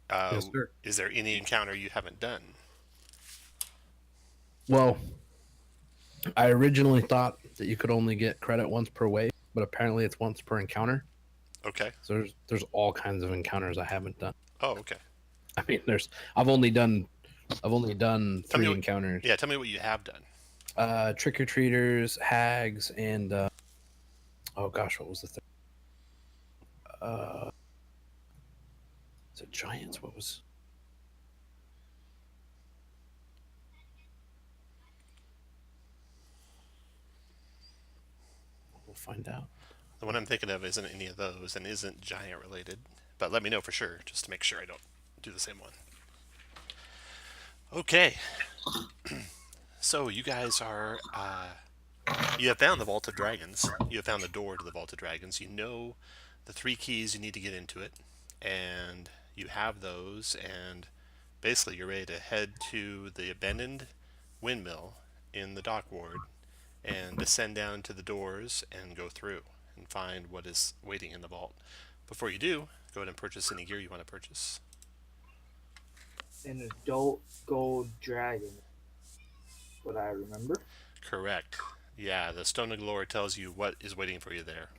Yes, sir. Is there any encounter you haven't done? Well, I originally thought that you could only get credit once per wave, but apparently it's once per encounter. Okay. So there's all kinds of encounters I haven't done. Oh, okay. I mean, there's I've only done I've only done Tell me three what. encounters: Yeah, tell me what you have done. trick or treaters, hags, and oh gosh, what was the third? Uh, is it giants? What was? We'll find out. The one I'm thinking of isn't any of those and isn't giant related. But let me know for sure, just to make sure I don't do the same one. Okay. So you guys are. You have found the Vault of Dragons. You have found the door to the Vault of Dragons. You know the three keys you need to get into it, and you have those. And basically, you're ready to head to the abandoned windmill in the dock ward and descend down to the doors and go through and find what is waiting in the vault. Before you do, go ahead and purchase any gear you want to purchase. An adult gold dragon, what I remember. Correct. Yeah, the Stone of Glory tells you what is waiting for you there.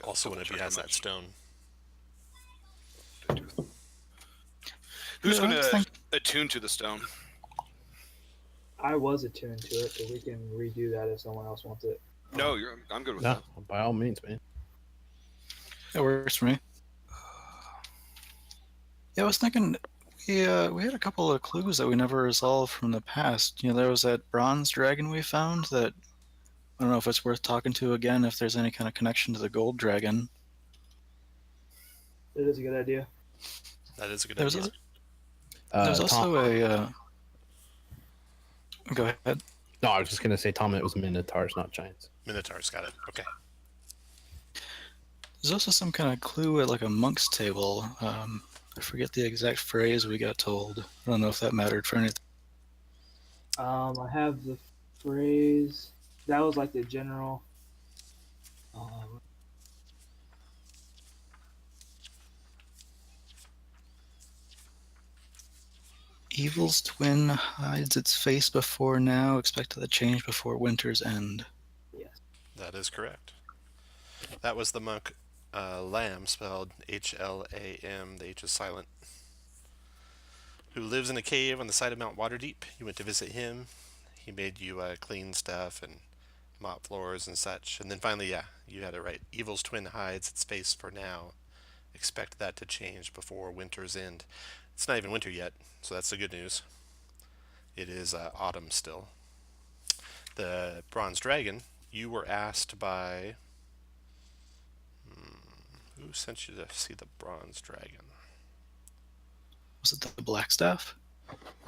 Also, one of you has that stone. Who's Yeah, going I was to think- attune to the stone? I was attuned to it, but we can redo that if someone else wants it. No, I'm good with No, that. by all means, man. That works for me. Yeah, I was thinking we had a couple of clues that we never resolved from the past. There was that bronze dragon we found that I don't know if it's worth talking to again, if there's any kind of connection to the gold dragon. It is a good idea. That is a good There's idea. there's Tom, also a go ahead. no, I was just gonna say, Tom, it was minotaurs, not giants. Minotaur's got it. Okay. There's also some kind of clue at like a monk's table. I forget the exact phrase we got told. I don't know if that mattered for anything. I have the phrase. That was like the general. Evil's twin hides its face before now, expect the change before winter's end. Yes. That is correct. That was the monk Lamb, spelled H-L-A-M. The H is silent. Who lives in a cave on the side of Mount Waterdeep. You went to visit him. He made you clean stuff and mop floors and such. And then finally, yeah, you had it right. Evil's twin hides its face for now. Expect that to change before winter's end. It's not even winter yet, so that's the good news. It is autumn still. The bronze dragon, you were asked by. Who sent you to see the bronze dragon? Was it the black staff?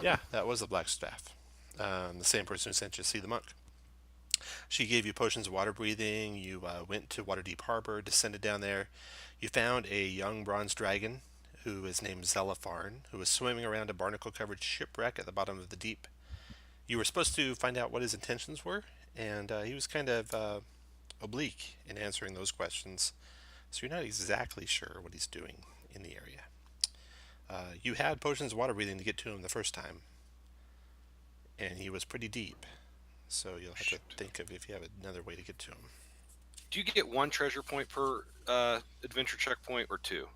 Yeah, that was the black staff. The same person who sent you to see the monk. She gave you potions of water breathing. You went to Waterdeep Harbor, descended down there. You found a young bronze dragon who is named Zelafarn, who was swimming around a barnacle-covered shipwreck at the bottom of the deep. You were supposed to find out what his intentions were, and he was kind of oblique in answering those questions. So you're not exactly sure what he's doing in the area. You had potions of water breathing to get to him the first time, and he was pretty deep. So you'll have to think of if you have another way to get to him. Do you get one treasure point per adventure checkpoint or two?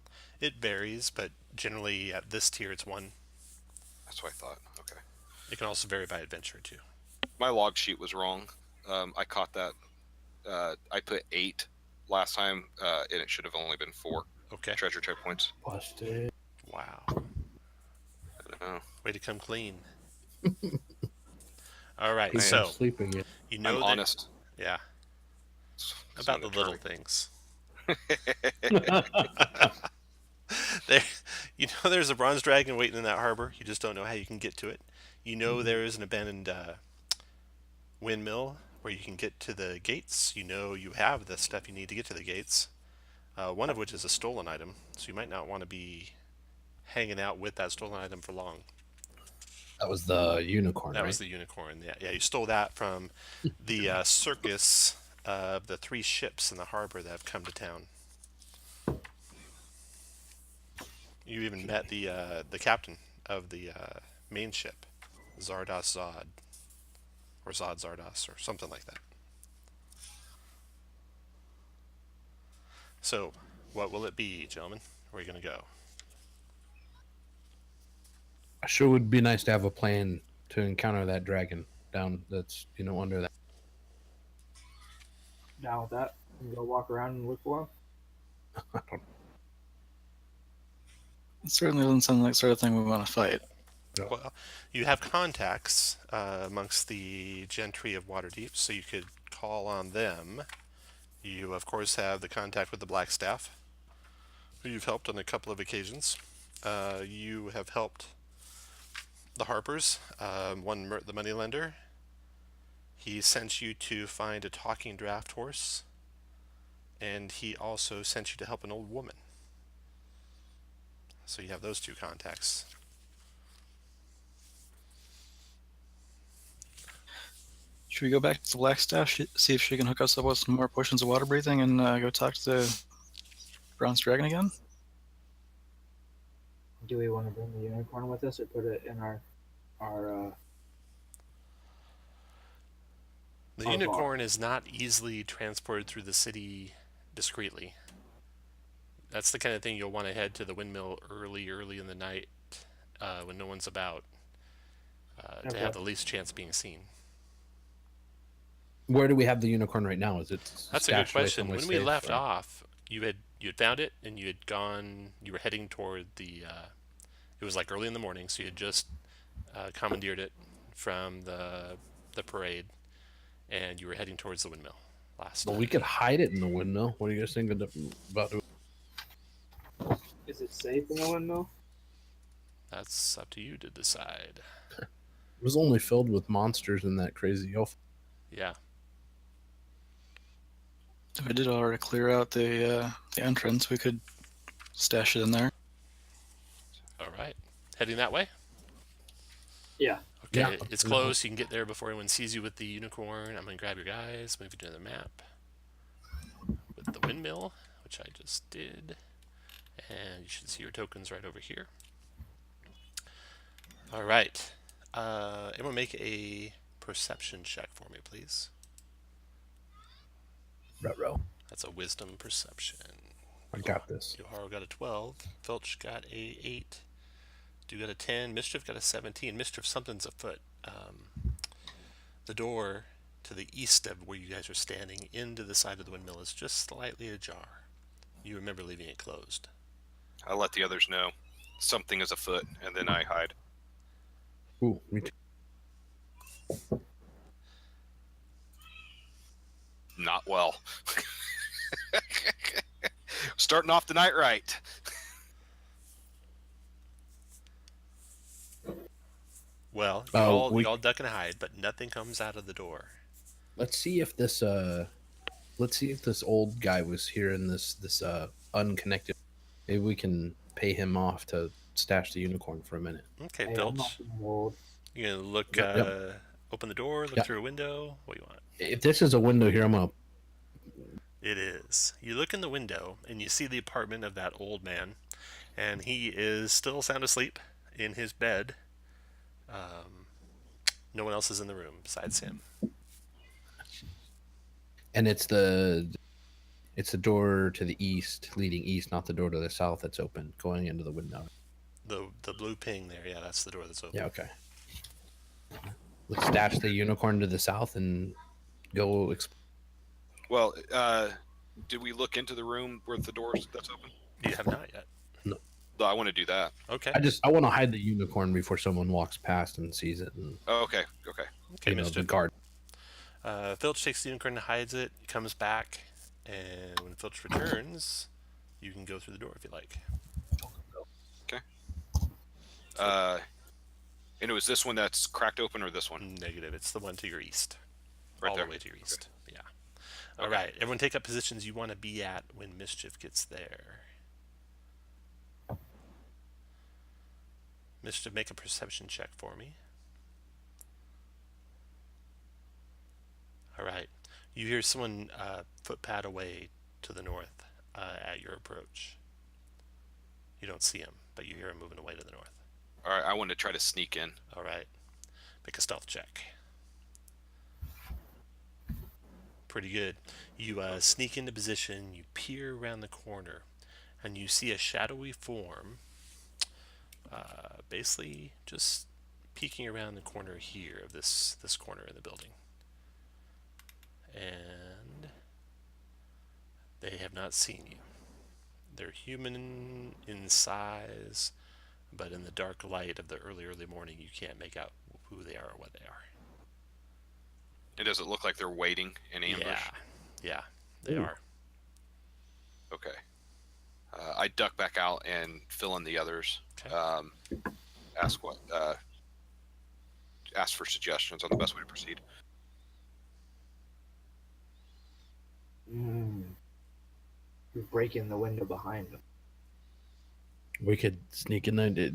It varies, but generally at this tier it's one. That's what I thought. Okay. It can also vary by adventure too. My log sheet was wrong. I caught that. I put 8 last time, and it should have only been 4 Okay. treasure checkpoints. Busted. Wow. I don't know. Way to come clean. All right. He's So sleeping yet. you know I'm that, honest. yeah, It's about the an little attorney. things. There, there's a bronze dragon waiting in that harbor. You just don't know how you can get to it. You know there is an abandoned windmill where you can get to the gates. You know you have the stuff you need to get to the gates. One of which is a stolen item, so you might not want to be hanging out with that stolen item for long. That was the unicorn, That right? was the unicorn. Yeah, yeah. You stole that from the circus of the 3 ships in the harbor that have come to town. You even met the captain of the main ship, Zardos Zod, or Zod Zardos, or something like that. So, what will it be, gentlemen? Where are you going to go? I sure would be nice to have a plan to encounter that dragon down that's under that. Down with that. And go walk around and look for him. I don't It certainly doesn't sound like the sort of thing we want to fight. know. Well, you have contacts amongst the gentry of Waterdeep, so you could call on them. You, of course, have the contact with the Blackstaff, who you've helped on a couple of occasions. You have helped the Harpers, the moneylender. He sent you to find a talking draft horse, and he also sent you to help an old woman. So you have those two contacts. Should we go back to the Blackstaff, see if she can hook us up with some more potions of water breathing, and go talk to the bronze dragon again? Do we want to bring the unicorn with us or put it in our The Our unicorn is not easily transported through the city discreetly. That's the kind of thing you'll want to head to the windmill early in the night when no one's about to Okay. have the least chance of being seen. Where do we have the unicorn right now? Is it That's a good stashed away question. somewhere When we safe, left or- off, you had found it and you had gone. You were heading toward the. It was like early in the morning, so you had just commandeered it from the parade, and you were heading towards the windmill. Well, we could hide it in the windmill. What are you guys thinking about doing? Is it safe in the windmill? That's up to you to decide. It was only filled with monsters and that crazy elf. Yeah. If we did already clear out the entrance, we could stash it in there. All right. Heading that way? Yeah. Okay, Yeah, it's absolutely. close. You can get there before anyone sees you with the unicorn. I'm going to grab your guys, move you to the map with the windmill, which I just did. And you should see your tokens right over here. All right. Everyone make a perception check for me, please. Ruh-roh. That's a wisdom perception. I got this. Yoharu got a 12. Filch got a 8. Du got a 10. Mischief got a 17. Mischief, something's afoot. The door to the east of where you guys are standing into the side of the windmill is just slightly ajar. You remember leaving it closed. I'll let the others know something is afoot, and then I hide. Ooh, me too. Not well. Starting off the night right. Well, Oh, you all duck and hide, but nothing comes out of the door. Let's see if this old guy was here in this unconnected. Maybe we can pay him off to stash the unicorn for a minute. Okay, Hey, I'm Filch. not getting old. You're gonna look, Yep. open the door, look Yep. through a window. What do you want? If this is a window here, I'm gonna. It is. You look in the window and you see the apartment of that old man, and he is still sound asleep in his bed. No one else is in the room besides him. And it's the door to the east, leading east, not the door to the south that's open, going into the window. The blue ping there, yeah, that's the door that's open. Yeah, okay. Let's stash the unicorn to the south and go. Well, did we look into the room where the door that's open? You have not yet. No, I want to do that. Okay. I want to hide the unicorn before someone walks past and sees it, and Oh, okay. Okay, the Mr. guard. Filch takes the unicorn and hides it, comes back, and when Filch returns, you can go through the door if you like. And it was this one that's cracked open, or this one? Negative. It's the one to your east. Right all there. the way to your east. Yeah. All right. Everyone take up positions you want to be at when Mischief gets there. Mischief, make a perception check for me. All right. You hear someone footpad away to the north at your approach. You don't see him, but you hear him moving away to the north. All right, I want to try to sneak in. All right. Make a stealth check. Pretty good. You sneak into position, you peer around the corner, and you see a shadowy form basically just peeking around the corner here of this corner in the building. And they have not seen you. They're human in size, but in the dark light of the early morning, you can't make out who they are or what they are. And does it look like they're waiting in ambush? Yeah, they are. Okay. I duck back out and fill in the others. Okay. Ask for suggestions on the best way to proceed. You're breaking the window behind them. We could sneak in there.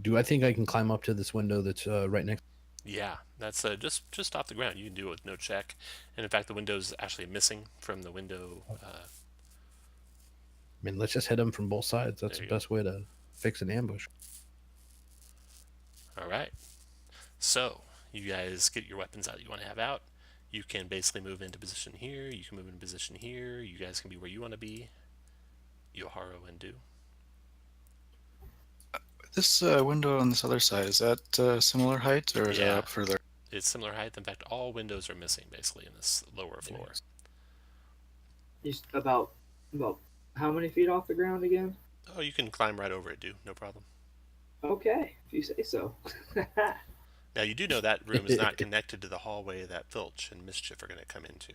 Do I think I can climb up to this window that's right next? Yeah, that's just off the ground. You can do it with no check. And in fact, the window's actually missing from the window. I mean, let's just hit them from both sides. That's There the you best way to fix an ambush. All right. So you guys get your weapons out you want to have out. You can basically move into position here. You can move into position here. You guys can be where you want to be. Yoharu and Do. This window on this other side, is that similar height, or is it Yeah. up further? It's similar height. In fact, all windows are missing basically in this lower floor. About how many feet off the ground again? Oh, you can climb right over it, Do. No problem. Okay, if you say so. Now, you do know that room is not connected to the hallway that Filch and Mischief are going to come into,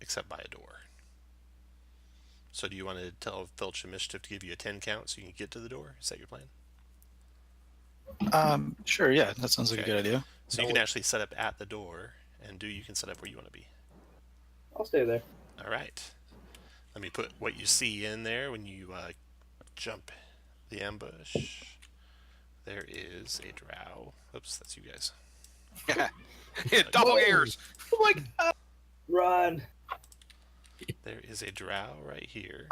except by a door. So do you want to tell Filch and Mischief to give you a 10 count so you can get to the door? Is that your plan? Sure, yeah, that sounds like a Okay. good idea. So you can actually set up at the door, and Do, you can set up where you want to be. I'll stay there. All right. Let me put what you see in there when you jump the ambush. There is a drow. Oops, that's you guys. Double ears. Oh my god! Run! There is a drow right here.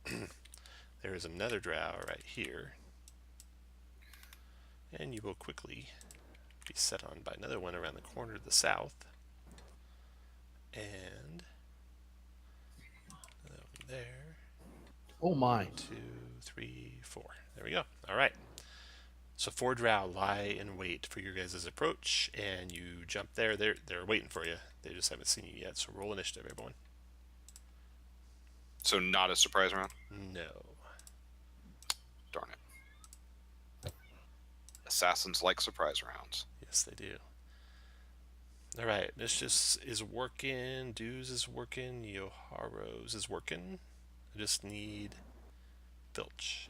There is another drow right here. And you will quickly be set on by another one around the corner to the south. And another one there. Oh my! 2, 3, 4. There we go. All right. So 4 drow lie in wait for your guys' approach, and you jump there. They're waiting for you. They just haven't seen you yet. So roll initiative, everyone. So not a surprise round? No. Darn it. Assassins like surprise rounds. Yes, they do. All right. This just is working. Dues is working. Yoharo's is working. I just need Filch.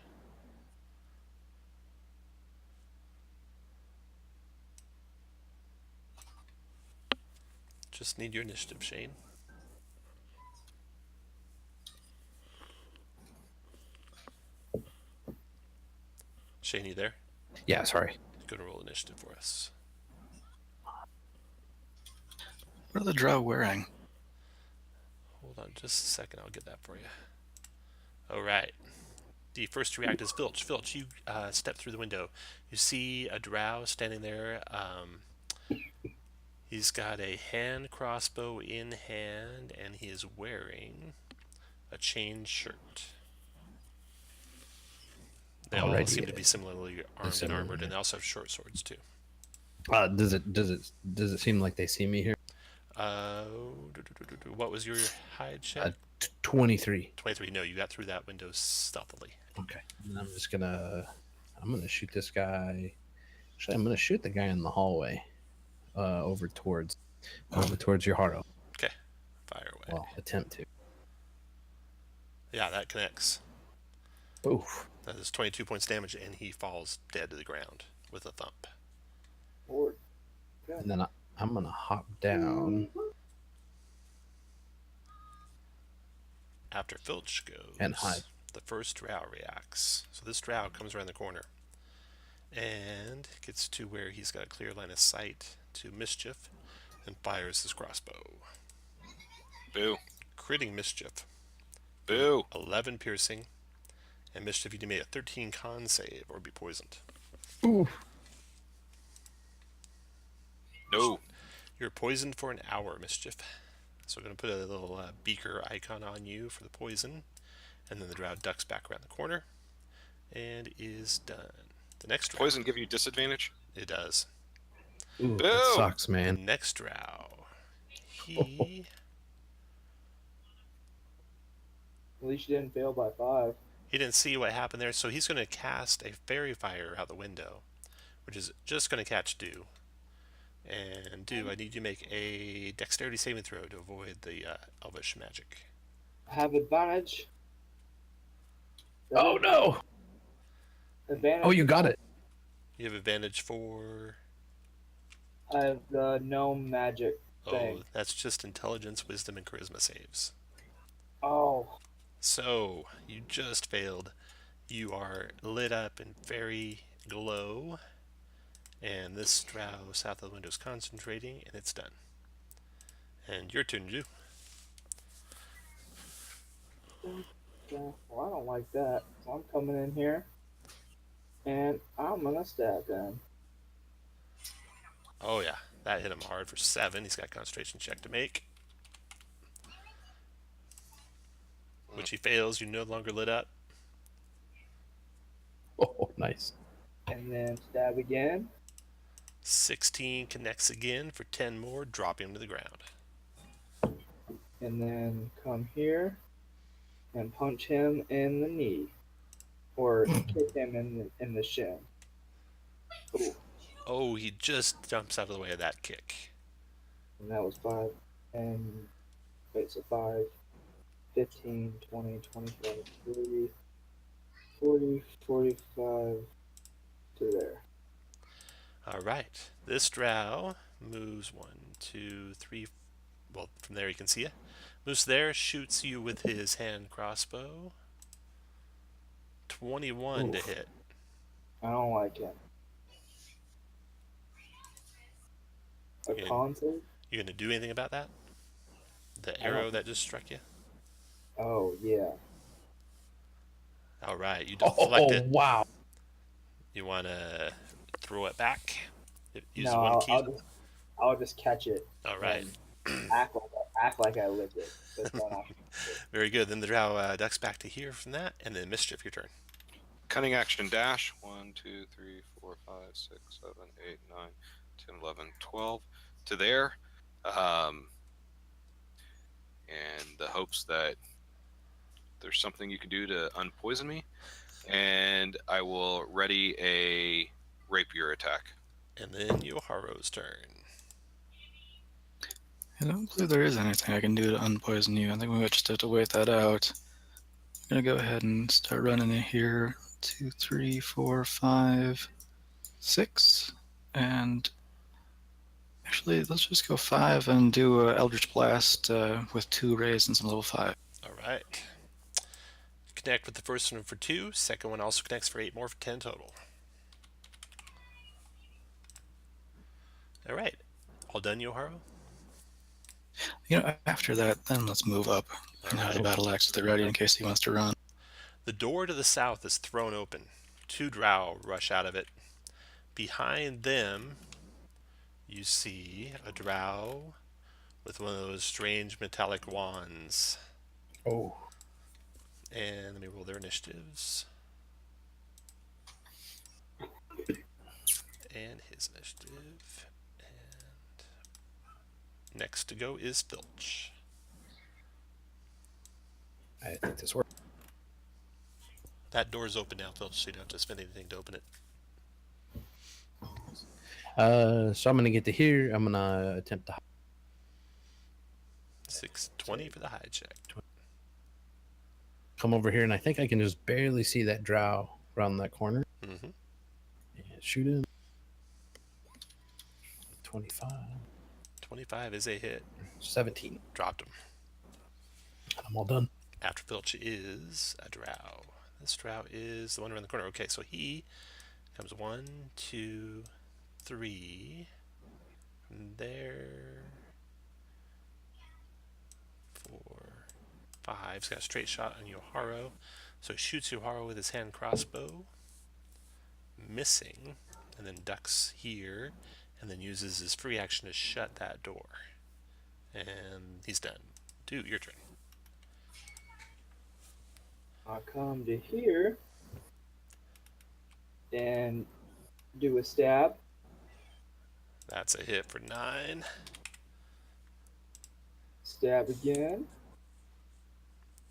Just need your initiative, Shane. Shane, you there? Yeah, sorry. Go to roll initiative for us. What are the drow wearing? Hold on just a second. I'll get that for you. All right. The first to react is Filch. Filch, you step through the window. You see a drow standing there. He's got a hand crossbow in hand, and he is wearing a chain shirt. They all Alrighty. seem to be similarly armed and Similar, armored, and yeah. they also have short swords too. Does it seem like they see me here? What was your hide check? 23. 23. No, you got through that window stealthily. Okay. And I'm gonna shoot this guy. Actually, I'm gonna shoot the guy in the hallway, over towards Yoharu. Okay, fire away. Well, attempt to. Yeah, that connects. Oof. That is 22 points damage, and he falls dead to the ground with a thump. Lord. And then I'm gonna hop down After Filch goes, and hide. the first drow reacts. So this drow comes around the corner and gets to where he's got a clear line of sight to Mischief and fires his crossbow. Boo. Critting Mischief Boo. 11 piercing. And Mischief, you need to make a 13 con save or be poisoned. Ooh. No. You're poisoned for an hour, Mischief. So we're going to put a little beaker icon on you for the poison. And then the drow ducks back around the corner. And is done. The next drow. Poison give you disadvantage? It does. Ooh, Boo! that sucks, The man. next drow. He... At least you didn't fail by 5. He didn't see what happened there, so he's going to cast a fairy fire out the window, which is just going to catch Dew. And Dew, I need you to make a dexterity saving throw to avoid the elvish magic. I have advantage. Oh no! Advantage. Oh, you got it. You have advantage for... I have the gnome magic Oh, thing. that's just intelligence, wisdom, and charisma saves. Oh. So, you just failed. You are lit up in fairy glow. And this drow south of the window is concentrating, and it's done. And your turn, Dew. Well, I don't like that. So I'm coming in here. And I'm gonna stab them. Oh yeah, that hit him hard for 7. He's got a concentration check to make. Which he fails. You're no longer lit up. Oh, nice. And then stab again. 16 connects again for 10 more, dropping him to the ground. And then come here and punch him in the knee. Or kick him in the shin. Ooh. Oh, he just jumps out of the way of that kick. And that was 5. And wait, so 5, 15, 20, 25, 30, 40, 45 to there. Alright, this drow moves 1, 2, 3. Well, from there you can see it. Moves there, shoots you with his hand crossbow. 21 to Oof. hit. I don't like it. A Yeah. con save? You gonna do anything about that? The arrow that just struck you? Oh, yeah. Alright, you deflect it. Wow. You wanna throw it back? Use No, one key? I'll just catch it. Alright. and act like I licked it. But don't actually lick it. Very good. Then the drow ducks back to here from that, and then Mischief, your turn. Cunning action dash. 1, 2, 3, 4, 5, 6, 7, 8, 9, 10, 11, 12 to there. And the hopes that there's something you can do to unpoison me. And I will ready a rapier attack. And then Yoharo's turn. I don't believe there is anything I can do to unpoison you. I think we might just have to wait that out. I'm gonna go ahead and start running it here. 2, 3, 4, 5, 6, and actually let's just go 5 and do Eldritch Blast with 2 rays and some level 5. Alright. Connect with the first one for 2. Second one also connects for 8 more for 10 total. Alright. All done, Yoharo? You know, after that, then let's move up and have the battle axe at the ready in case he wants to run. The door to the south is thrown open. 2 drow rush out of it. Behind them, you see a drow with one of those strange metallic wands. Oh. And let me roll their initiatives. And his initiative. And next to go is Filch. I think this works. That door's open now, Filch, so you don't have to spend anything to open it. So I'm gonna get to here. I'm gonna attempt to 620 for the high check. come over here, and I think I can just barely see that drow around that corner. Mm-hmm. And shoot him. 25, 25 is a hit. 17. Dropped him. I'm all done. After Filch is a drow. This drow is the one around the corner. Okay, so he comes 1, 2, 3. From there. 4, 5. He's got a straight shot on Yoharu. So he shoots Yoharu with his hand crossbow, missing, and then ducks here, and then uses his free action to shut that door. And he's done. Dude, your turn. I'll come to here and do a stab. That's a hit for 9. Stab again.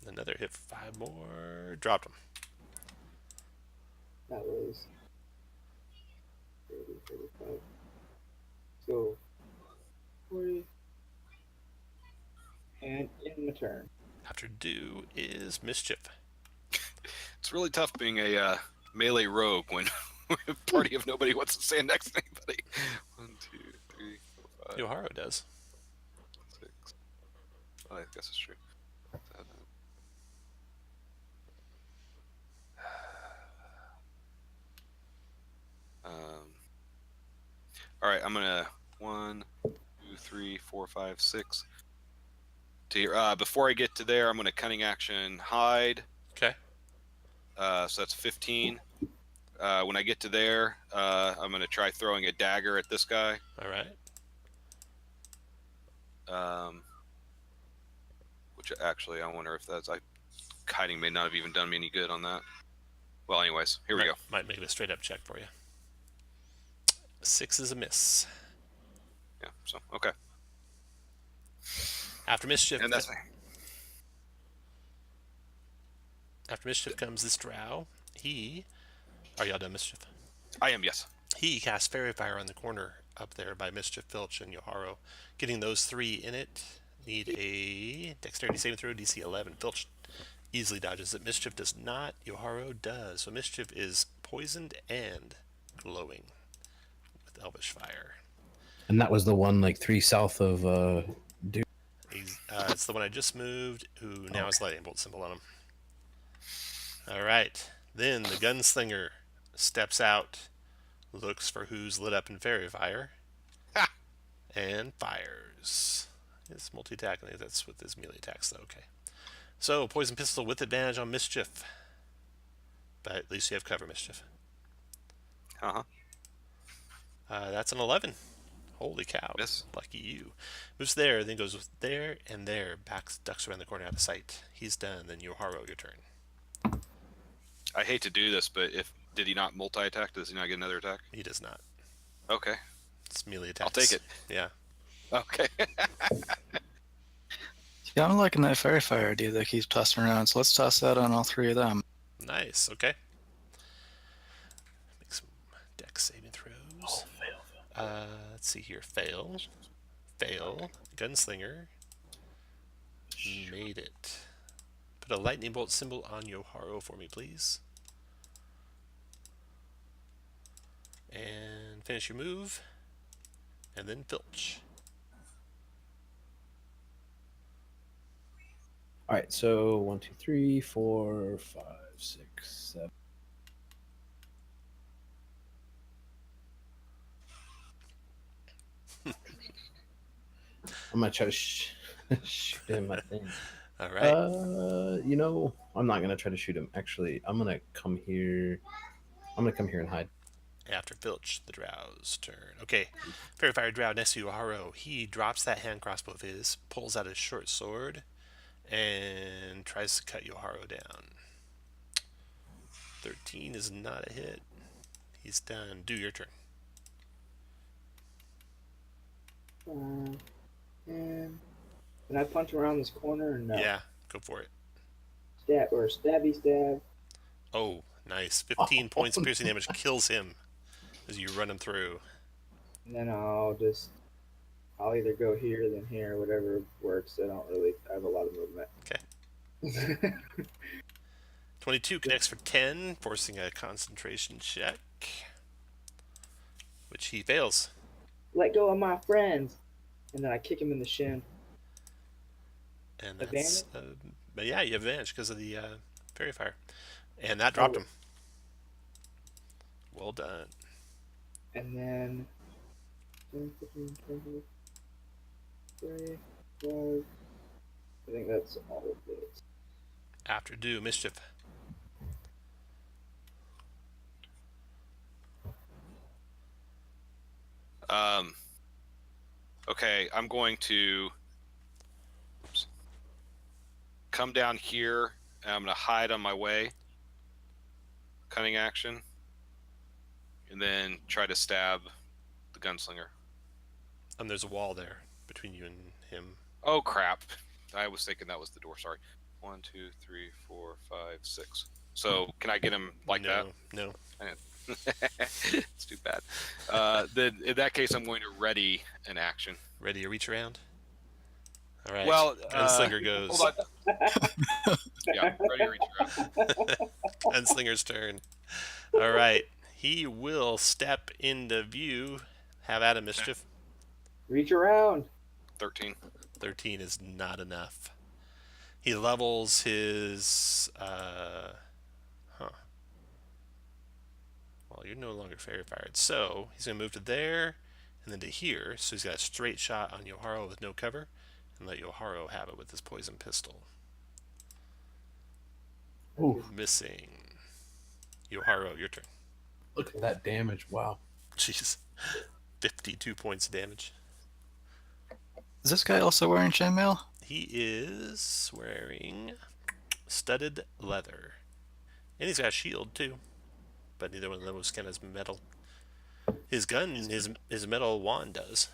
Another hit for 5 more. Dropped him. That was 30, 35. So 40. And in my turn. After do is Mischief. It's really tough being a melee rogue when a party of nobody wants to stand next to anybody. 1, 2, 3, 4, 5, Yoharu does. 6. Oh, I guess it's true. 7. All right, I'm gonna 1, 2, 3, 4, 5, 6. To here, before I get to there, I'm gonna cunning action hide. Okay. So that's 15. When I get to there, I'm gonna try throwing a dagger at this guy. All right. Which actually, I wonder if that's hiding may not have even done me any good on that. Well, anyways, here we go. Might make it a straight up check for you. 6 is a miss. Yeah. So okay. After Mischief. And that's After Mischief comes this drow. Are y'all done, Mischief? I am, yes. He casts Fairy Fire on the corner up there by Mischief, Filch, and Yoharu. Getting those 3 in it need a Dexterity saving throw, DC 11. Filch easily dodges it. Mischief does not. Yoharu does. So Mischief is poisoned and glowing with Elvish Fire. And that was the one like 3 south of Duke. It's the one I just moved, who now has lightning bolt symbol on him. All right. Then the gunslinger steps out, looks for who's lit up in Fairy Fire, and fires. It's multi-attacking. That's with his melee attacks, though. Okay. So, poison pistol with advantage on Mischief. But at least you have cover, Mischief. Uh-huh. That's an 11. Holy cow. Yes. Lucky you. Moves there, then goes there and there. Ducks around the corner out of sight. He's done. Then Yoharu, your turn. I hate to do this, but did he not multi-attack? Does he not get another attack? He does not. Okay. It's melee attacks. I'll take it. Yeah. Okay. Yeah, I'm liking that Fairy Fire idea that keeps tossing around, so let's toss that on all 3 of them. Nice. Okay. Make some dex saving throws. Let's see here. Fail. Fail. Gunslinger. Made it. Put a lightning bolt symbol on Yoharu for me, please. And finish your move. And then Filch. All right, so 1, 2, 3, 4, 5, 6, 7. I'm gonna try to shoot him. I think. All right. I'm not gonna try to shoot him. Actually, I'm gonna come here. I'm gonna come here and hide. After Filch, the drow's turn. Okay. Fairy Fire drow next to Yoharu. He drops that hand crossbow of his, pulls out his short sword, and tries to cut Yoharu down. 13 is not a hit. He's done. Do your turn. And can I punch around this corner or no? Yeah, go for it. Stabby stab. Oh, nice. 15 points of piercing damage kills him as you run him through. And then I'll either go here, then here, whatever works. I have a lot of movement. Okay. 22 connects for 10, forcing a concentration check, which he fails. Let go of my friends. And then I kick him in the shin. And that's but yeah, you have advantage because of the Fairy Fire. And that dropped him. Well done. And then 10, 15, 20, 30, 12, I think that's all of it. After do mischief. Okay, I'm going to come down here, and I'm going to hide on my way. Cunning action. And then try to stab the gunslinger. There's a wall there between you and him. Oh, crap. I was thinking that was the door, sorry. 1, 2, 3, 4, 5, 6. So, can I get him like that? No. It's too bad. Then, in that case, I'm going to ready an action. Ready to reach around? All right. Well, Gunslinger goes. Hold on. Yeah, ready to reach around. Gunslinger's turn. All right. He will step into view. Have at him, mischief. Reach around. 13. 13 is not enough. He levels his. Well, you're no longer fairy fired. So he's going to move to there and then to here. So he's got a straight shot on Yoharu with no cover and let Yoharu have it with his poison pistol. Ooh, Missing. Yoharu, your turn. look at that damage. Wow. Jeez. 52 points of damage. Is this guy also wearing chainmail? He is wearing studded leather. And he's got a shield too. But neither one of those kind of metal. His gun, his metal wand does.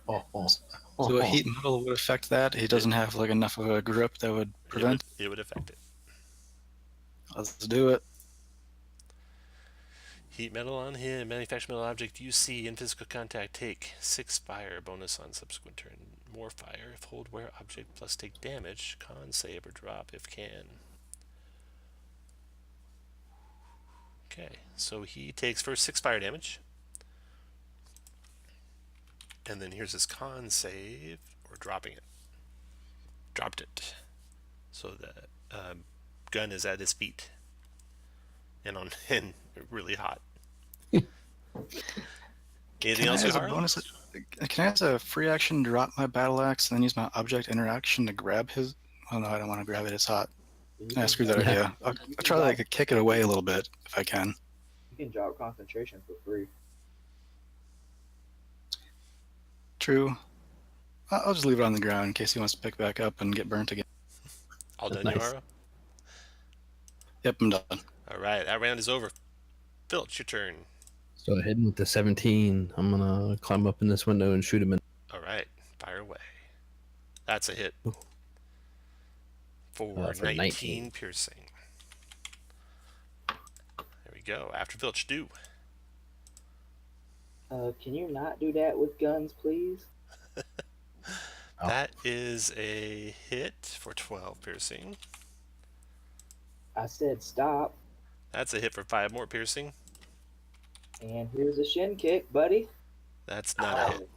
Oh. So a heat metal would affect that. He doesn't have like enough of a grip that would prevent. It would affect it. Let's do it. Heat metal on him. Manufactured metal object you see in physical contact. Take 6 fire. Bonus on subsequent turn. More fire if hold where object plus take damage. Con save or drop if can. Okay, so he takes first 6 fire damage. And then here's his con save, or dropping it. Dropped it. So the gun is at his feet. And really hot. Anything else, as a Yoharu? bonus, can I as a free action drop my battle axe and then use my object interaction to grab his? Oh no, I don't want to grab it. It's hot. I screwed that idea. I'll try to like kick it away a little bit if I can. You can drop concentration for free. True. I'll just leave it on the ground in case he wants to pick back up and get burnt again. All done, Nice. Yoharu? Yep, I'm done. All right, that round is over. Filch, your turn. So heading with the 17, I'm gonna climb up in this window and shoot him in. All right, fire away. That's a hit. For 19 piercing. There we go. After Filch, do. Can you not do that with guns, please? Oh. That is a hit for 12 piercing. I said stop. That's a hit for 5 more piercing. And here's a shin kick, buddy. That's not a hit.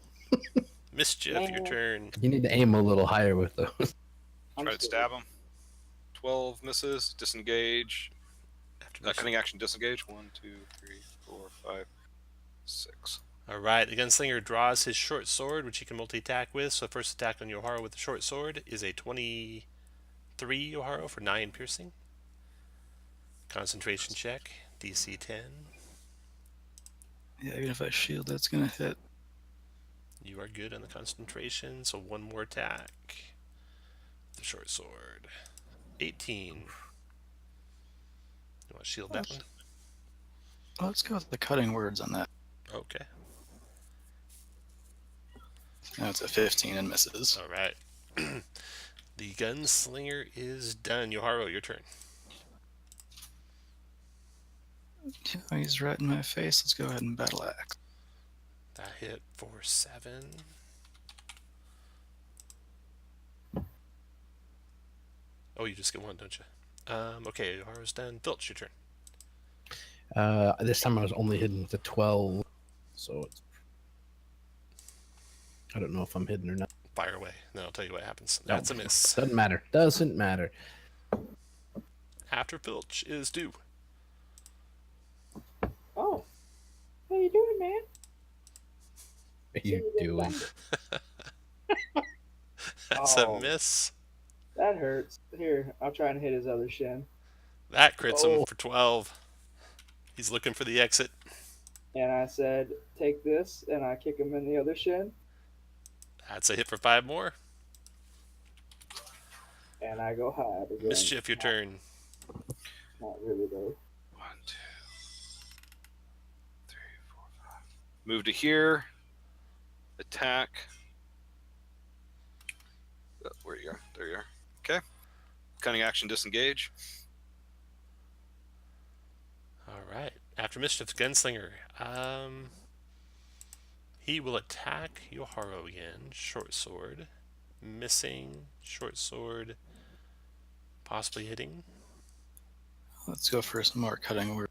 Mischief, your Man. turn. You need to aim a little higher with those. I'm Try to scared. stab him. 12 misses. Disengage. After Mischief. Cunning action, disengage. 1, 2, 3, 4, 5, 6. All right, the gunslinger draws his short sword, which he can multi-attack with. So first attack on Yoharu with the short sword is a 23 Yoharu for 9 piercing. Concentration check, DC 10. Yeah, even if I shield, that's gonna hit. You are good on the concentration, so one more attack. The short sword. 18. You want to shield that one? Well, let's go with the cutting words on that. Okay. That's a 15 and misses. All right. The gunslinger is done. Yoharu, your turn. Yeah, he's right in my face. Let's go ahead and battle axe. That hit for 7. Oh, you just get one, don't you? Okay, Yoharu's done. Filch, your turn. This time I was only hidden with a 12, so it's... I don't know if I'm hidden or not. Fire away. Then I'll tell you what happens. No. That's a miss. Doesn't matter. Doesn't matter. After Filch is due. Oh, how you doing, man? What are you doing? That's Oh. a miss. That hurts. Here, I'll try and hit his other shin. That crits him Oh. for 12. He's looking for the exit. And I said, take this, and I kick him in the other shin. That's a hit for 5 more. And I go hide again. Mischief, your turn. Not really, though. 1, 2, 3, 4, 5. Move to here. Attack. Oh, where you are? There you are. Okay. Cunning action, disengage. All right. After Mischief's Gunslinger, he will attack Yoharu again. Short sword. Missing. Short sword. Possibly hitting. Let's go for some more cutting work.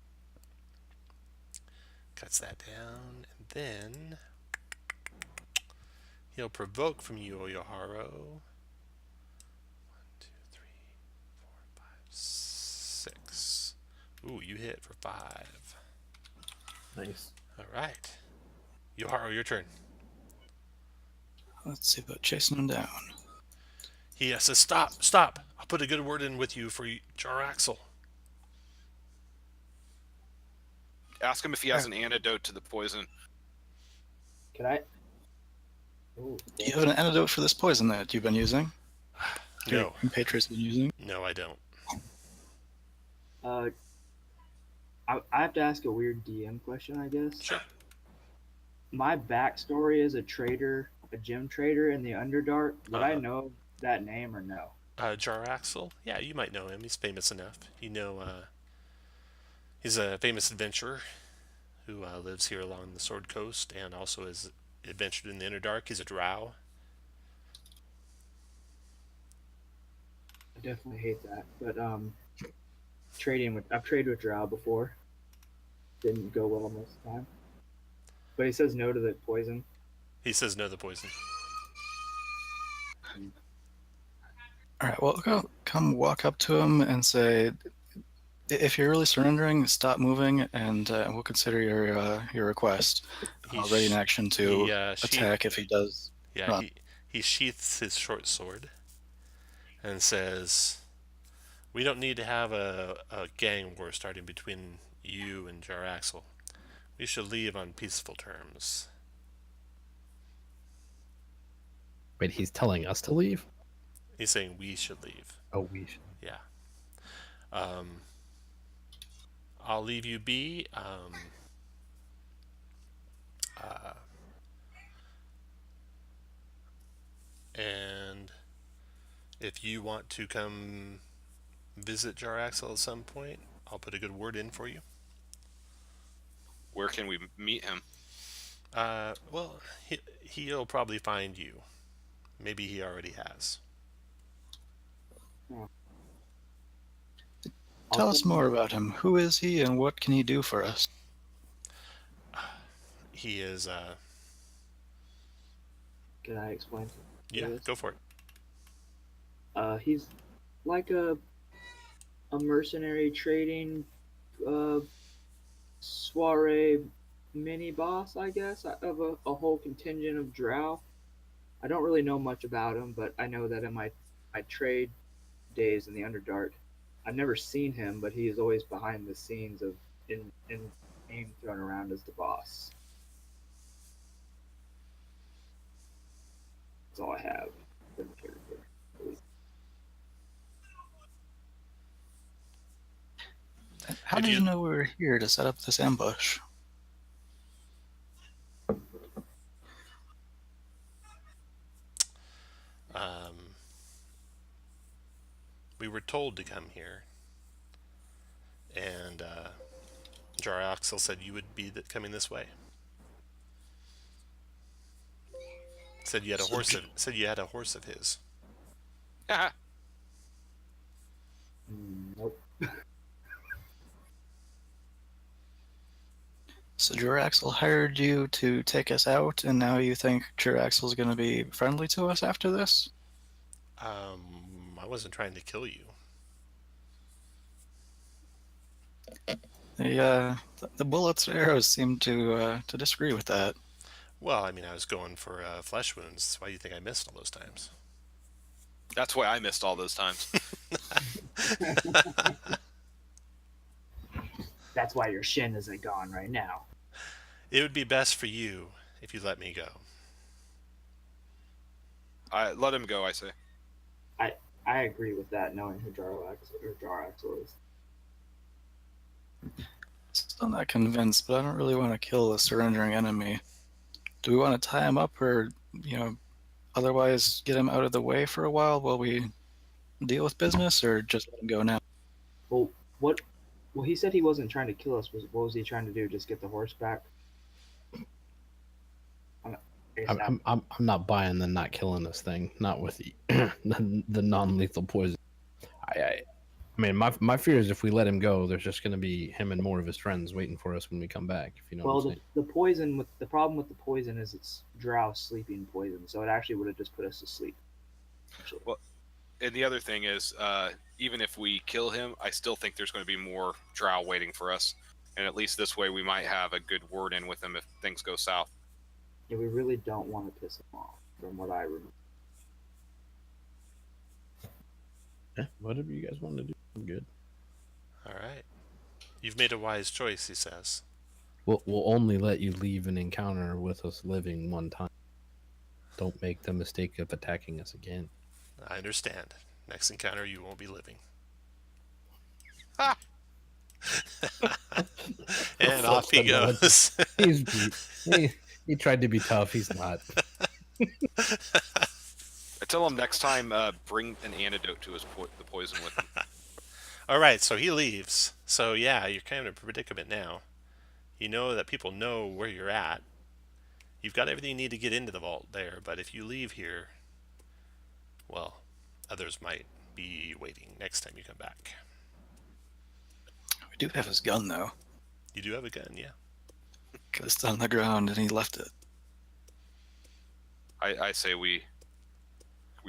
Cuts that down. And then he'll provoke from you, Yoharu. 1, 2, 3, 4, 5, 6. Ooh, you hit for 5. Nice. All right. Yoharu, your turn. Let's see about chasing him down. He says, stop, stop. I'll put a good word in with you for Jaraxel. Ask him if he has an antidote to the poison. Can I? Ooh, Do you have an antidote for this poison that you've been using? No. Your compatriots been using? No, I don't. I have to ask a weird DM question, I guess. Sure. My backstory is a trader, a gem trader in the Underdark. Would I know that name or no? Jaraxel? Yeah, you might know him. He's famous enough. You know, he's a famous adventurer who lives here along the Sword Coast and also has adventured in the Underdark. He's a drow. I definitely hate that. But I've traded with Drow before. Didn't go well most of the time. But he says no to the poison. He says no to the poison. All right, well, come walk up to him and say, if you're really surrendering, stop moving, and we'll consider your request. Ready in action to attack if he does. Yeah, run. he sheaths his short sword and says, we don't need to have a gang war starting between you and Jaraxel. We should leave on peaceful terms. Wait, he's telling us to leave? He's saying we should leave. Oh, we should. Yeah. I'll leave you be. And if you want to come visit Jaraxel at some point, I'll put a good word in for you. Where can we meet him? Well, he'll probably find you. Maybe he already has. Tell us more about him. Who is he, and what can he do for us? He is. Can I explain? Yeah, go for it. He's like a mercenary trading soiree mini boss, I guess, of a whole contingent of drow. I don't really know much about him, but I know that in my trade days in the Underdark, I've never seen him, but he is always behind the scenes of in name thrown around as the boss. That's all I have for the character. How did you know we were here to set up this ambush? We were told to come here, and Jaraxel said you would be coming this way. Said you had a horse. Said you had a horse of his. Nope. So Jaraxel hired you to take us out, and now you think Jaraxel's going to be friendly to us after this? I wasn't trying to kill you. The bullets and arrows seem to disagree with that. Well, I mean, I was going for flesh wounds. That's why you think I missed all those times. That's why I missed all those times. That's why your shin isn't gone right now. It would be best for you if you let me go. I let him go, I say. I agree with that, knowing who Jaraxel is. Still not convinced, but I don't really want to kill a surrendering enemy. Do we want to tie him up, or otherwise get him out of the way for a while we deal with business, or just let him go now? Well, what? Well, he said he wasn't trying to kill us. What was he trying to do? Just get the horse back? I'm not buying the not killing us thing. Not with the non-lethal poison. I mean, my fear is if we let him go, there's just going to be him and more of his friends waiting for us when we come back. If you know what I'm saying. The poison the problem with the poison is it's drow sleeping poison, so it actually would have just put us to sleep. Actually. Well, and the other thing is, even if we kill him, I still think there's going to be more drow waiting for us, and at least this way we might have a good word in with him if things go south. Yeah, we really don't want to piss him off, from what I remember. Yeah, whatever you guys want to do, I'm good. All right. You've made a wise choice, he says. We'll only let you leave an encounter with us living one time. Don't make the mistake of attacking us again. I understand. Next encounter, you won't be living. Ha! And off he goes. He tried to be tough. He's not. I tell him next time, bring an antidote to the poison with him. All right, so he leaves. So yeah, you're kind of in a predicament now. You know that people know where you're at. You've got everything you need to get into the vault there, but if you leave here, well, others might be waiting next time you come back. We do have his gun, though. You do have a gun, yeah. Because it's on the ground and he left it. I say we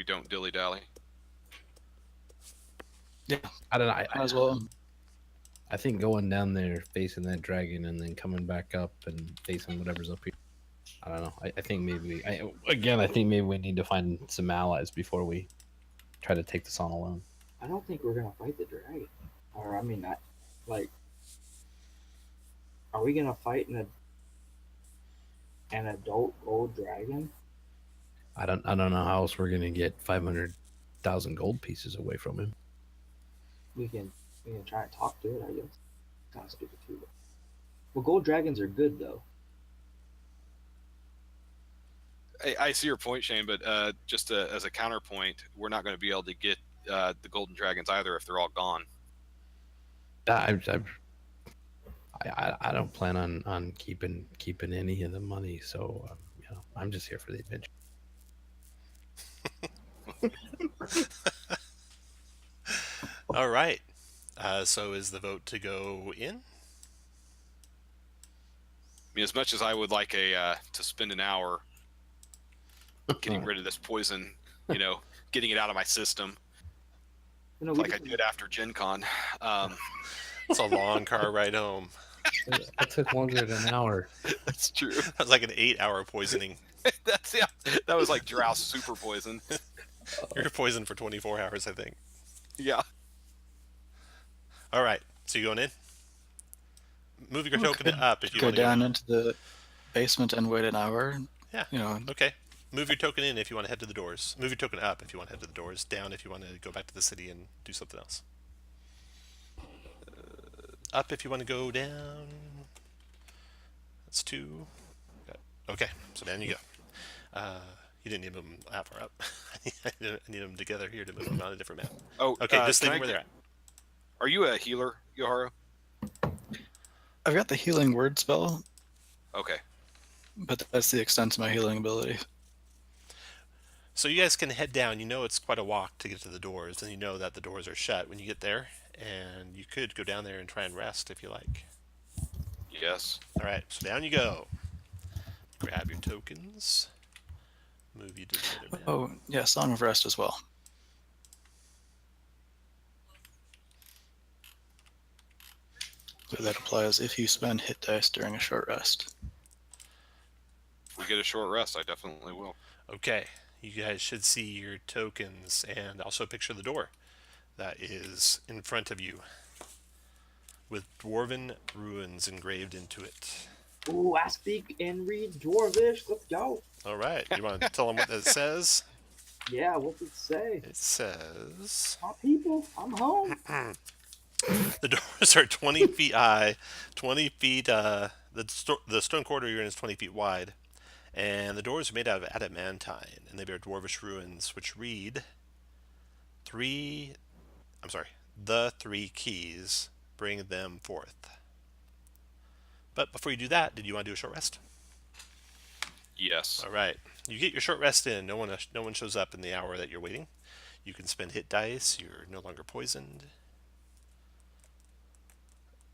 don't dilly-dally. Yeah, I don't know. might as well. I think going down there, facing that dragon, and then coming back up and facing whatever's up here. I don't know. I think maybe I think maybe we need to find some allies before we try to take this on alone. I don't think we're gonna fight the dragon. Or I mean, are we gonna fight an adult gold dragon? I don't know how else we're gonna get 500,000 gold pieces away from him. We can try and talk to it, I guess. Kind of stupid too. Well, gold dragons are good though. I see your point, Shane, but just as a counterpoint, we're not going to be able to get the golden dragons either if they're all gone. I don't plan on keeping any of the money, so I'm just here for the adventure. All right. So is the vote to go in? I mean, as much as I would like to spend an hour getting rid of this poison, getting it out of my system, like I did after Gen Con. It's a long car ride home. It took longer than an hour. That's true. That was like an 8-hour poisoning. That was like drow super poison. You're poisoned for 24 hours, I think. Yeah. All right. So you going in? Move your token up if you go want to down into the basement and wait an hour. Yeah. Okay. Move your token in if you want to head to the doors. Move your token up if you want to head to the doors. Down if you want to go back to the city and do something else. Up if you want to go down. That's 2. Okay, so down you go. You didn't need them that far up. I need them together here to move them on a different map. Oh, okay, just leave them where they're at. Are you a healer, Yoharu? I've got the healing word spell, Okay. but that's the extent of my healing ability. So you guys can head down. You know it's quite a walk to get to the doors, and you know that the doors are shut when you get there. And you could go down there and try and rest if you like. Yes. All right, so down you go. Grab your tokens. Move you to the other map. Oh, yeah, Song of Rest as well. So that applies if you spend hit dice during a short rest. If we get a short rest, I definitely will. Okay, you guys should see your tokens and also a picture of the door that is in front of you with dwarven ruins engraved into it. Ooh, I speak and read Dwarvish. Let's go. All right, you want to tell them what that says? Yeah, what's it say? It says My people, I'm home. the doors are 20 feet high, 20 feet. The stone corridor you're in is 20 feet wide, and the doors are made out of adamantine, and they bear dwarvish ruins, which read three. I'm sorry, the three keys. Bring them forth. But before you do that, did you want to do a short rest? Yes. All right. You get your short rest in. No one shows up in the hour that you're waiting. You can spend hit dice. You're no longer poisoned.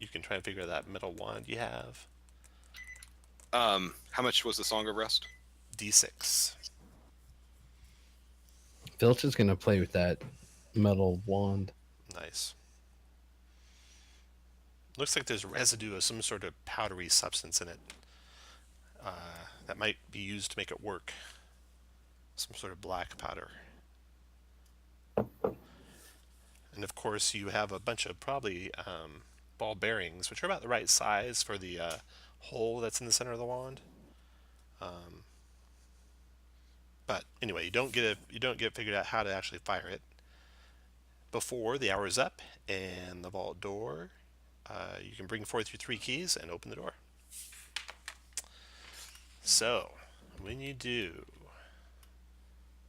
You can try and figure out that metal wand you have. How much was the Song of Rest? D6. Filch is gonna play with that metal wand. Nice. Looks like there's residue of some sort of powdery substance in it that might be used to make it work. Some sort of black powder. And of course, you have a bunch of probably ball bearings, which are about the right size for the hole that's in the center of the wand. But anyway, you don't get figured out how to actually fire it before the hour is up, and the vault door. You can bring forth your three keys and open the door. So, when you do,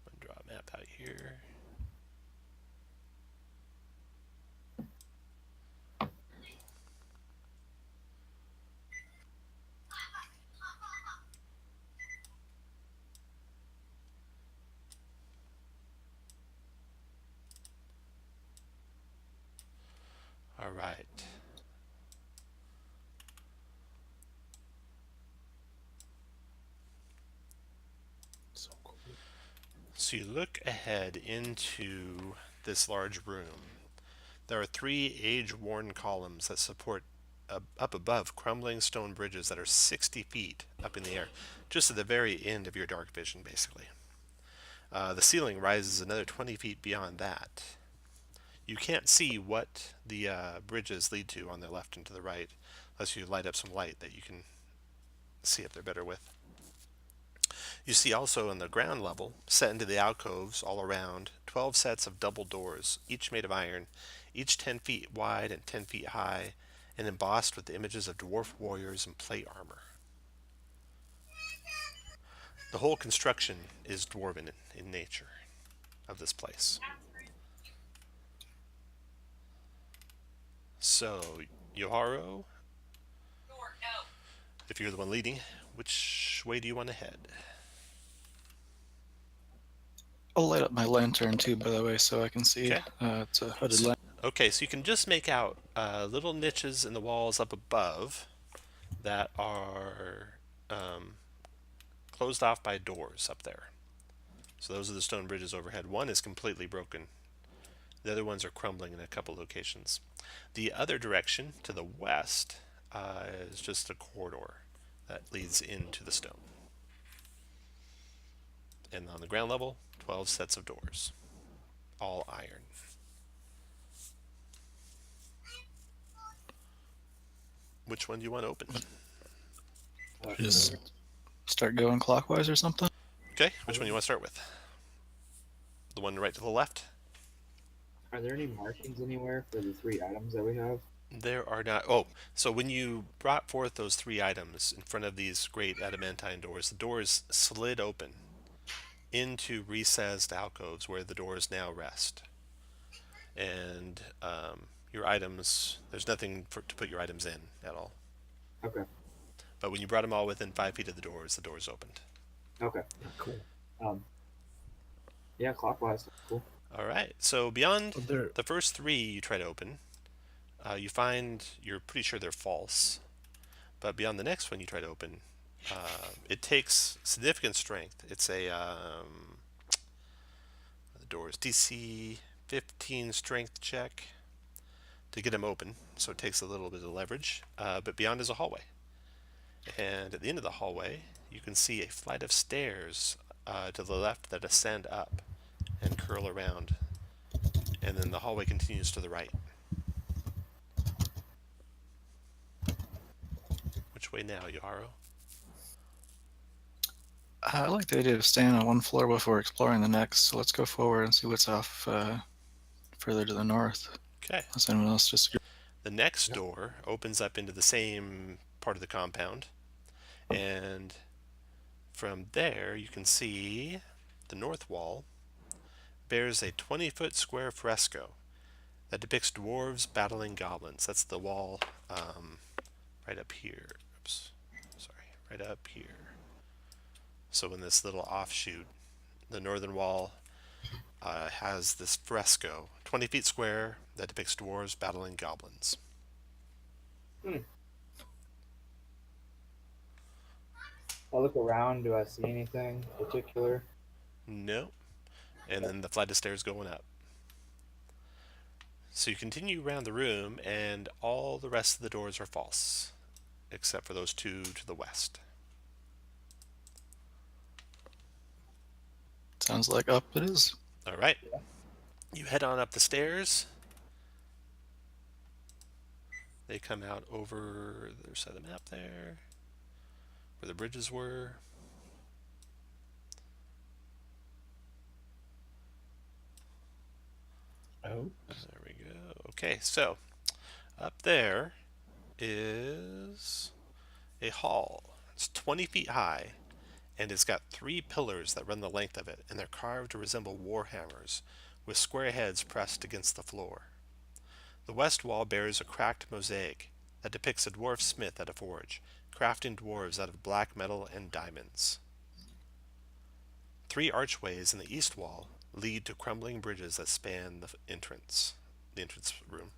I'm going to draw a map out here. All right. So cool. So you look ahead into this large room. There are three age-worn columns that support up above crumbling stone bridges that are 60 feet up in the air, just at the very end of your dark vision, basically. The ceiling rises another 20 feet beyond that. You can't see what the bridges lead to on the left and to the right, unless you light up some light that you can see if they're better with. You see also on the ground level, set into the alcoves all around, 12 sets of double doors, each made of iron, each 10 feet wide and 10 feet high, and embossed with the images of dwarf warriors in plate armor. The whole construction is dwarven in nature of this place. So, Yoharo, if you're the one leading, which way do you want to head? I'll light up my lantern too, by the way, so I can see. Okay. It's a hooded lantern. Okay, so you can just make out little niches in the walls up above that are closed off by doors up there. So those are the stone bridges overhead. One is completely broken. The other ones are crumbling in a couple locations. The other direction, to the west, is just a corridor that leads into the stone. And on the ground level, 12 sets of doors, all iron. Which one do you want to open? Just start going clockwise or something. Okay, which one do you want to start with? The one right to the left? Are there any markings anywhere for the three items that we have? There are not. Oh, so when you brought forth those three items in front of these great adamantine doors, the doors slid open into recessed alcoves where the doors now rest. And your items, there's nothing to put your items in at all. Okay. But when you brought them all within 5 feet of the doors opened. Okay. Cool. Yeah, clockwise. Cool. All right. So beyond There, the first three you try to open, you find you're pretty sure they're false. But beyond the next one you try to open, it takes significant strength. It's a the doors DC 15 strength check to get them open. So it takes a little bit of leverage. But beyond is a hallway. And at the end of the hallway, you can see a flight of stairs to the left that ascend up and curl around. And then the hallway continues to the right. Which way now, Yoharu? I like the idea of staying on one floor before exploring the next, so let's go forward and see what's off further to the north. Okay. Unless anyone else disagrees. The next door opens up into the same part of the compound. And from there, you can see the north wall bears a 20-foot square fresco that depicts dwarves battling goblins. That's the wall right up here. Oops. Sorry. Right up here. So in this little offshoot, the northern wall has this fresco, 20 feet square, that depicts dwarves battling goblins. I look around. Do I see anything particular? No. And then the flight of stairs going up. So you continue around the room, and all the rest of the doors are false, except for those two to the west. Sounds like up it is. All right. You head on up the stairs. They come out over the other side of the map there, where the bridges were. Oh. There we go. Okay, so up there is a hall. It's 20 feet high, and it's got 3 pillars that run the length of it, and they're carved to resemble war hammers, with square heads pressed against the floor. The west wall bears a cracked mosaic that depicts a dwarf smith at a forge, crafting dwarves out of black metal and diamonds. 3 archways in the east wall lead to crumbling bridges that span the entrance room.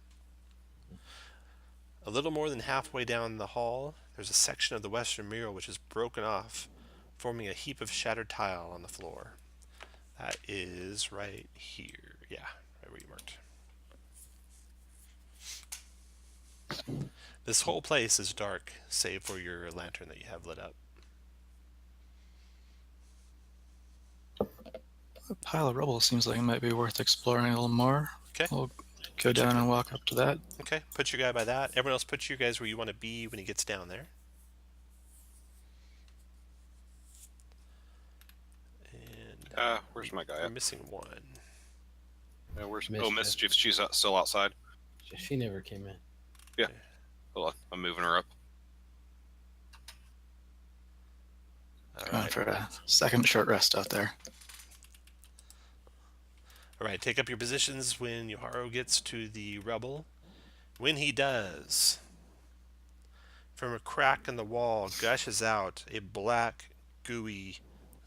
A little more than halfway down the hall, there's a section of the western mural which is broken off, forming a heap of shattered tile on the floor. That is right here. Yeah, right where you marked. This whole place is dark, save for your lantern that you have lit up. A pile of rubble seems like it might be worth exploring a little more. Okay. We'll go down and walk up to that. Okay, put your guy by that. Everyone else put you guys where you want to be when he gets down there. And where's my guy we're at? missing one. Where's Mischief. Mischief? She's still outside. She never came in. Hold on, I'm moving her up. All Going right. for a second short rest out there. All right, take up your positions when Yoharu gets to the rubble. When he does, from a crack in the wall gushes out a black, gooey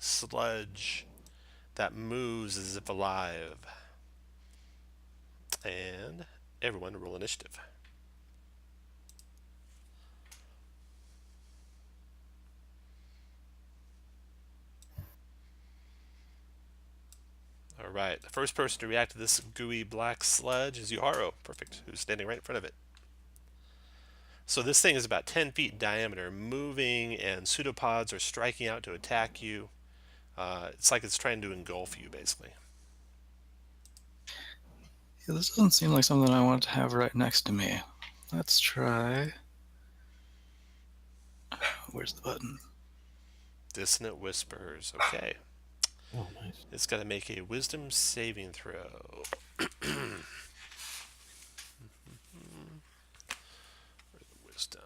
sludge that moves as if alive. And everyone roll initiative. All right, the first person to react to this gooey black sludge is Yoharu. Perfect, who's standing right in front of it. So this thing is about 10 feet in diameter, moving, and pseudopods are striking out to attack you. It's like it's trying to engulf you, basically. Yeah, this doesn't seem like something I want to have right next to me. Let's try. Where's the button? Dissonant whispers. Okay. Oh, nice. It's got to make a wisdom saving throw. Wisdom.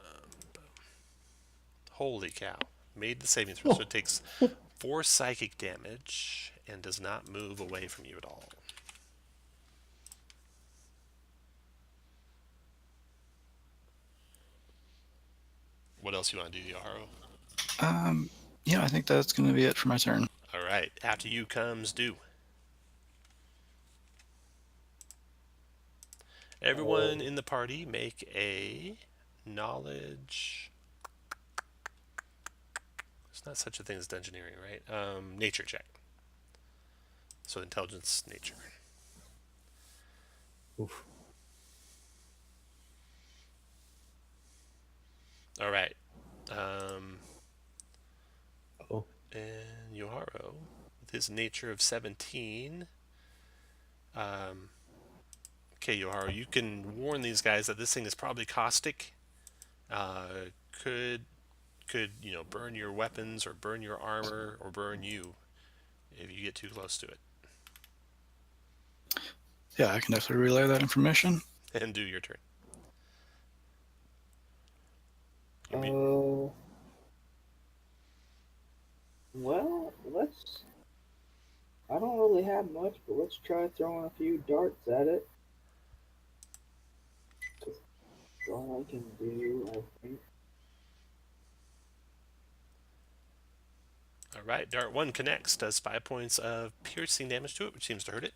Holy cow. Made the saving throw. So it takes 4 psychic damage and does not move away from you at all. What else you want to do, Yoharu? Yeah, I think that's going to be it for my turn. All right. After you comes Do. Everyone in the party make a knowledge. There's not such a thing as dungeoneering, right? Nature check. So intelligence, nature. Oof. All right. Oh. And Yoharu, his nature of 17. Okay, Yoharu, you can warn these guys that this thing is probably caustic. Could burn your weapons or burn your armor or burn you if you get too close to it. Yeah, I can definitely relay that information. And do your turn. Oh. Well, let's. I don't really have much, but let's try throwing a few darts at it. That's all I can do, I think. Alright, Dart 1 connects, does 5 points of piercing damage to it, which seems to hurt it.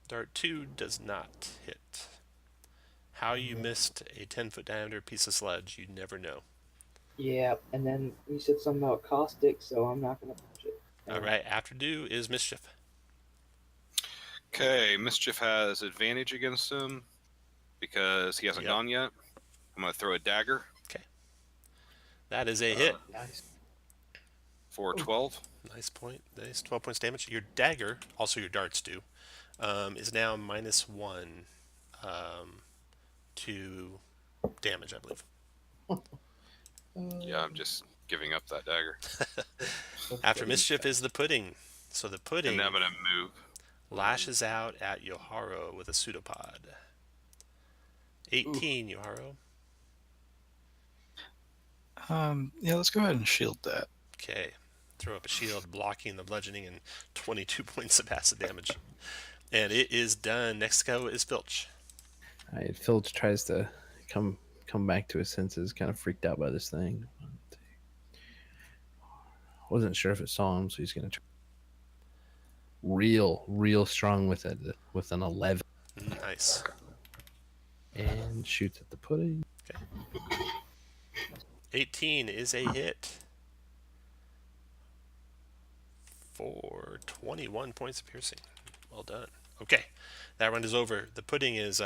Dart 2 does not hit. How you missed a 10-foot diameter piece of sludge, you'd never know. Yeah, and then you said something about caustic, so I'm not going to touch it. Alright, after do is Mischief. Okay, Mischief has advantage against him because he hasn't gone yet. I'm going to throw a dagger. That is a hit. Nice. For 12. Nice point. Nice. 12 points damage. Your dagger, also your darts do, is now -1 to damage, I believe. Yeah, I'm just giving up that dagger. After Mischief is the pudding. So the pudding And I'm going to move. lashes out at Yoharu with a pseudopod. 18, Yoharu. Yeah, let's go ahead and shield that. Okay. Throw up a shield, blocking the bludgeoning and 22 points of acid damage. And it is done. Next go is Filch. Alright, Filch tries to come back to his senses, kind of freaked out by this thing. Wasn't sure if it saw him, so he's gonna try real strong with it, with an 11. Nice. And shoots at the pudding. 18 is a hit for 21 points of piercing. Well done. Okay, that round is over. The pudding is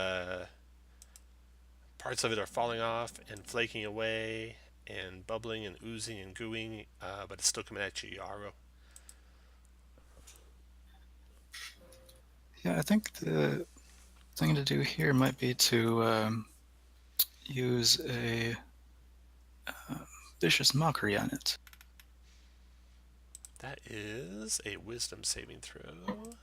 parts of it are falling off and flaking away and bubbling and oozing and gooing, but it's still coming at you, Yoharu. Yeah, I think the thing to do here might be to use a vicious mockery on it. That is a wisdom saving throw.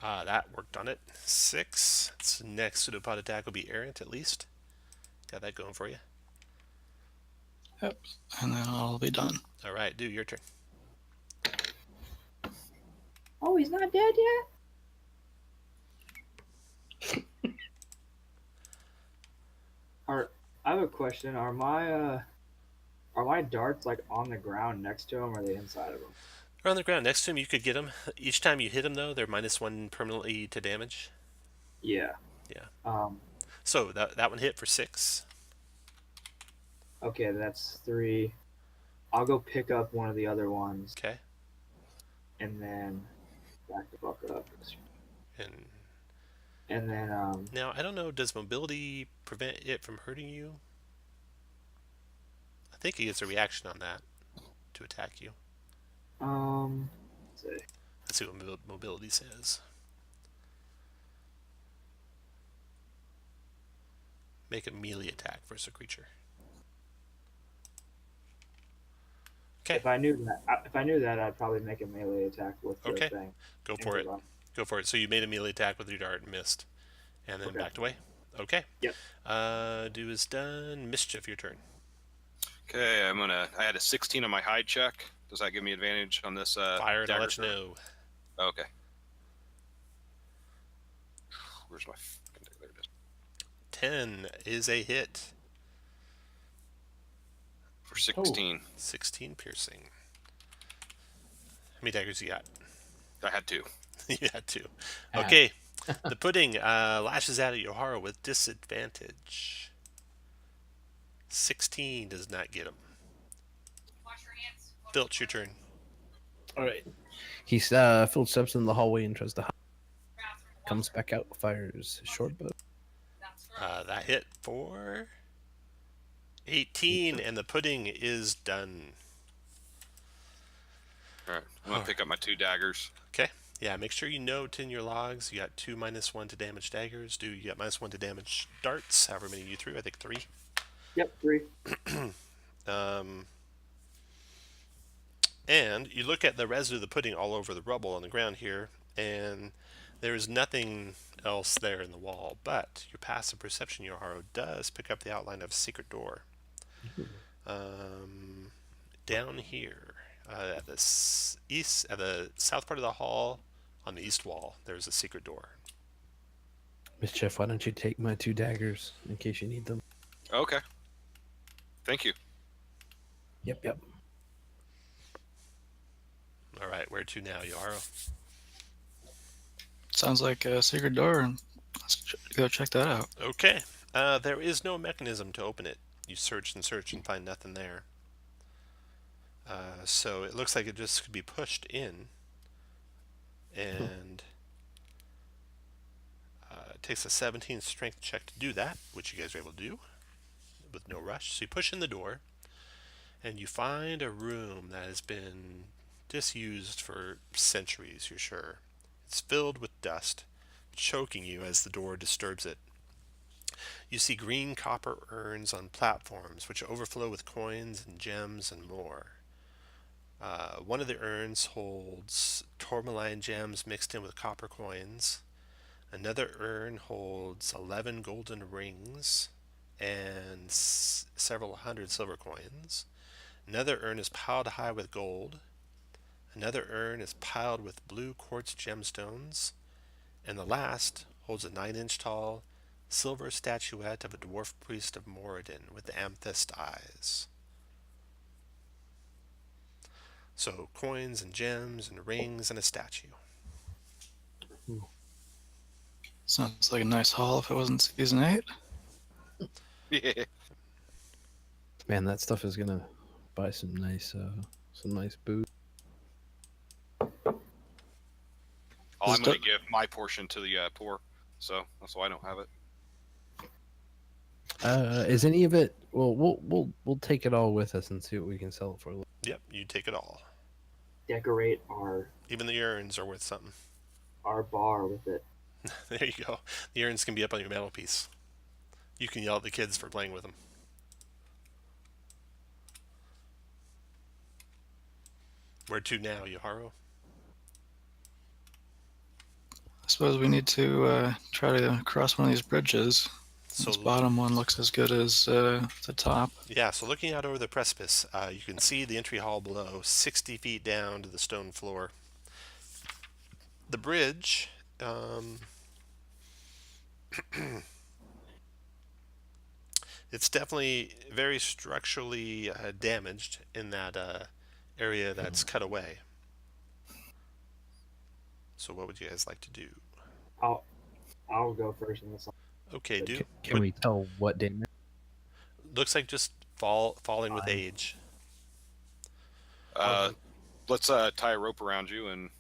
That worked on it. 6. Its next pseudopod attack will be errant, at least. Got that going for you. Yep, and then I'll be done. All right, do your turn. Oh, he's not dead yet? I have a question. Are my darts like on the ground next to him, or are they inside of him? They're on the ground next to him. You could get them. Each time you hit them, though, they're -1 permanently to damage. Yeah. Yeah. So that one hit for 6. Okay, that's 3. I'll go pick up one of the other ones. Okay. And then back the fuck up. And then now I don't know. Does mobility prevent it from hurting you? I think he gets a reaction on that to attack you. let's see. Let's see what mobility says. Make a melee attack versus a creature. Okay. If I knew that, I'd probably make a melee attack with the thing. Go for it. Go for it. So you made a melee attack with your dart and missed, and then backed away. Okay. Yep. Do is done. Mischief, your turn. Okay, I had a 16 on my hide check. Does that give me advantage on this Fire and I'll let you throw? know. Okay. Where's my fucking dagger? There it is. 10 is a hit. For 16. 16 piercing. How many daggers you got? I had 2. You had 2. Okay. The pudding lashes out at Yoharu with disadvantage. 16 does not get him. Filch, your turn. All right. He's Filch steps in the hallway and tries to hide. Comes back out, fires his short bow. That hit for 18, and the pudding is done. All right. I'm gonna pick up my 2 daggers. Okay. Yeah, make sure you note in your logs you got 2 -1 to damage daggers. You got -1 to damage darts, however many you threw. I think 3. Yep, 3. And you look at the residue of the pudding all over the rubble on the ground here, and there is nothing else there in the wall, but your passive perception, Yoharu, does pick up the outline of a secret door. Down here, at the south part of the hall, on the east wall, there's a secret door. Mischief, why don't you take my 2 daggers in case you need them? Okay. Thank you. Yep. All right, where to now, Yoharu? Sounds like a secret door, and let's go check that out. Okay. There is no mechanism to open it. You search and find nothing there. So it looks like it just could be pushed in, and it takes a 17 strength check to do that, which you guys are able to do with no rush. So you push in the door, and you find a room that has been disused for centuries, you're sure. It's filled with dust, choking you as the door disturbs it. You see green copper urns on platforms which overflow with coins and gems and more. One of the urns holds tourmaline gems mixed in with copper coins. Another urn holds 11 golden rings and several hundred silver coins. Another urn is piled high with gold. Another urn is piled with blue quartz gemstones. And the last holds a 9-inch tall silver statuette of a dwarf priest of Moradin with amethyst eyes. So coins and gems and rings and a statue. Sounds like a nice haul if it wasn't season 8. Yeah. Man, that stuff is gonna buy some nice booze. Oh, I'm gonna give my portion to the poor, so that's why I don't have it. Is any of it? Well, we'll take it all with us and see what we can sell it for. Yep, you take it all. Decorate our Even the urns are worth something. bar with it. There you go. The urns can be up on your mantelpiece. You can yell at the kids for playing with them. Where to now, Yoharu? I suppose we need to try to cross one of these bridges. So This bottom one looks as good as the top. yeah, so looking out over the precipice, you can see the entry hall below, 60 feet down to the stone floor. The bridge, it's definitely very structurally damaged in that area that's cut away. So what would you guys like to do? I'll go first in this. Okay, do. Can we tell what damage? Looks like just falling with age. Let's tie a rope around you and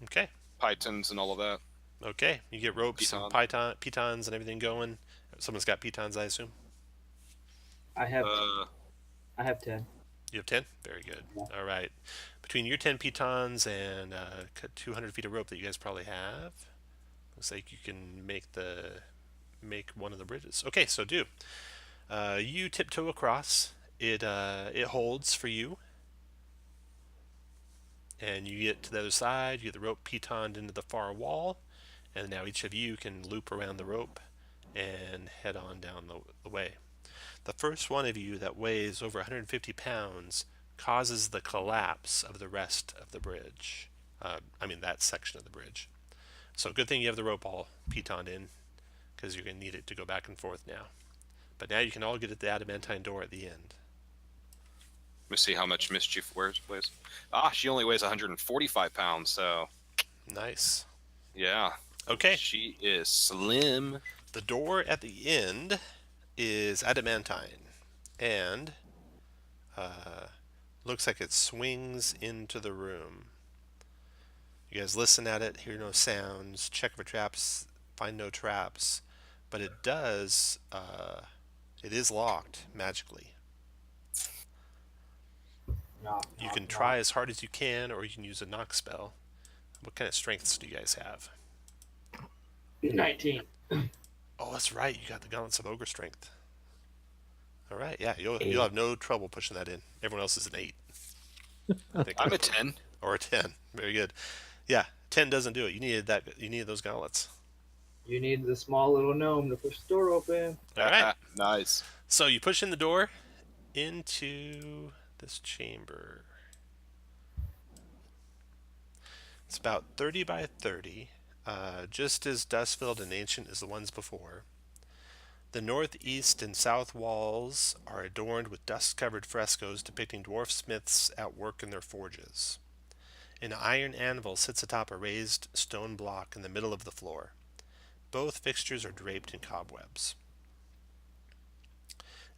Okay. pythons and all of that. Okay, you get ropes and pitons and everything going. Someone's got pitons, I assume. I have 10. You have 10? Very good. Yeah. All right. Between your 10 pitons and 200 feet of rope that you guys probably have, looks like you can make one of the bridges. Okay, so do. You tiptoe across. It holds for you. And you get to the other side. You get the rope pitoned into the far wall. And now each of you can loop around the rope and head on down the way. The first one of you that weighs over 150 pounds causes the collapse of the rest of the bridge. That section of the bridge. So good thing you have the rope all pitoned in, because you're going to need it to go back and forth now. But now you can all get at the adamantine door at the end. Let me see how much Mischief weighs. She only weighs 145 pounds, so... Nice. Yeah. Okay. She is slim. The door at the end is adamantine, and looks like it swings into the room. You guys listen at it, hear no sounds, check for traps, find no traps, but it does, it is locked magically. Knock, You knock, can knock. try as hard as you can, or you can use a knock spell. What kind of strengths do you guys have? 19. Oh, that's right. You got the gauntlets of ogre strength. All right, yeah, you'll Eight. have no trouble pushing that in. Everyone else is an 8. I think I'm a 10. or a 10. Very good. Yeah, 10 doesn't do it. You needed that. You needed those gauntlets. You need the small little gnome to push the door open. All right. Nice. So you push in the door into this chamber. It's about 30 by 30, just as dust-filled and ancient as the ones before. The northeast and south walls are adorned with dust-covered frescoes depicting dwarf smiths at work in their forges. An iron anvil sits atop a raised stone block in the middle of the floor. Both fixtures are draped in cobwebs.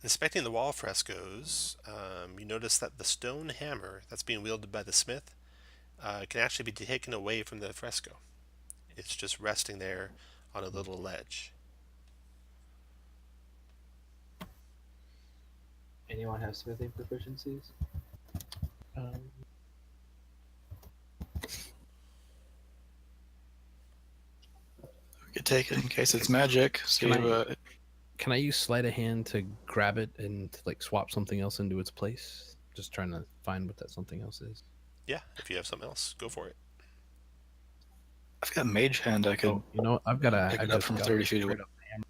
Inspecting the wall frescoes, you notice that the stone hammer that's being wielded by the smith can actually be taken away from the fresco. It's just resting there on a little ledge. Anyone have smithing proficiencies? We could take it in case it's magic. See, Can I use sleight of hand to grab it and like swap something else into its place? Just trying to find what that something else is. Yeah, if you have something else, go for it. I've got mage hand. I could Oh, you know, I've got a. pick I it up just from got 30 a feet away. straight up hammer.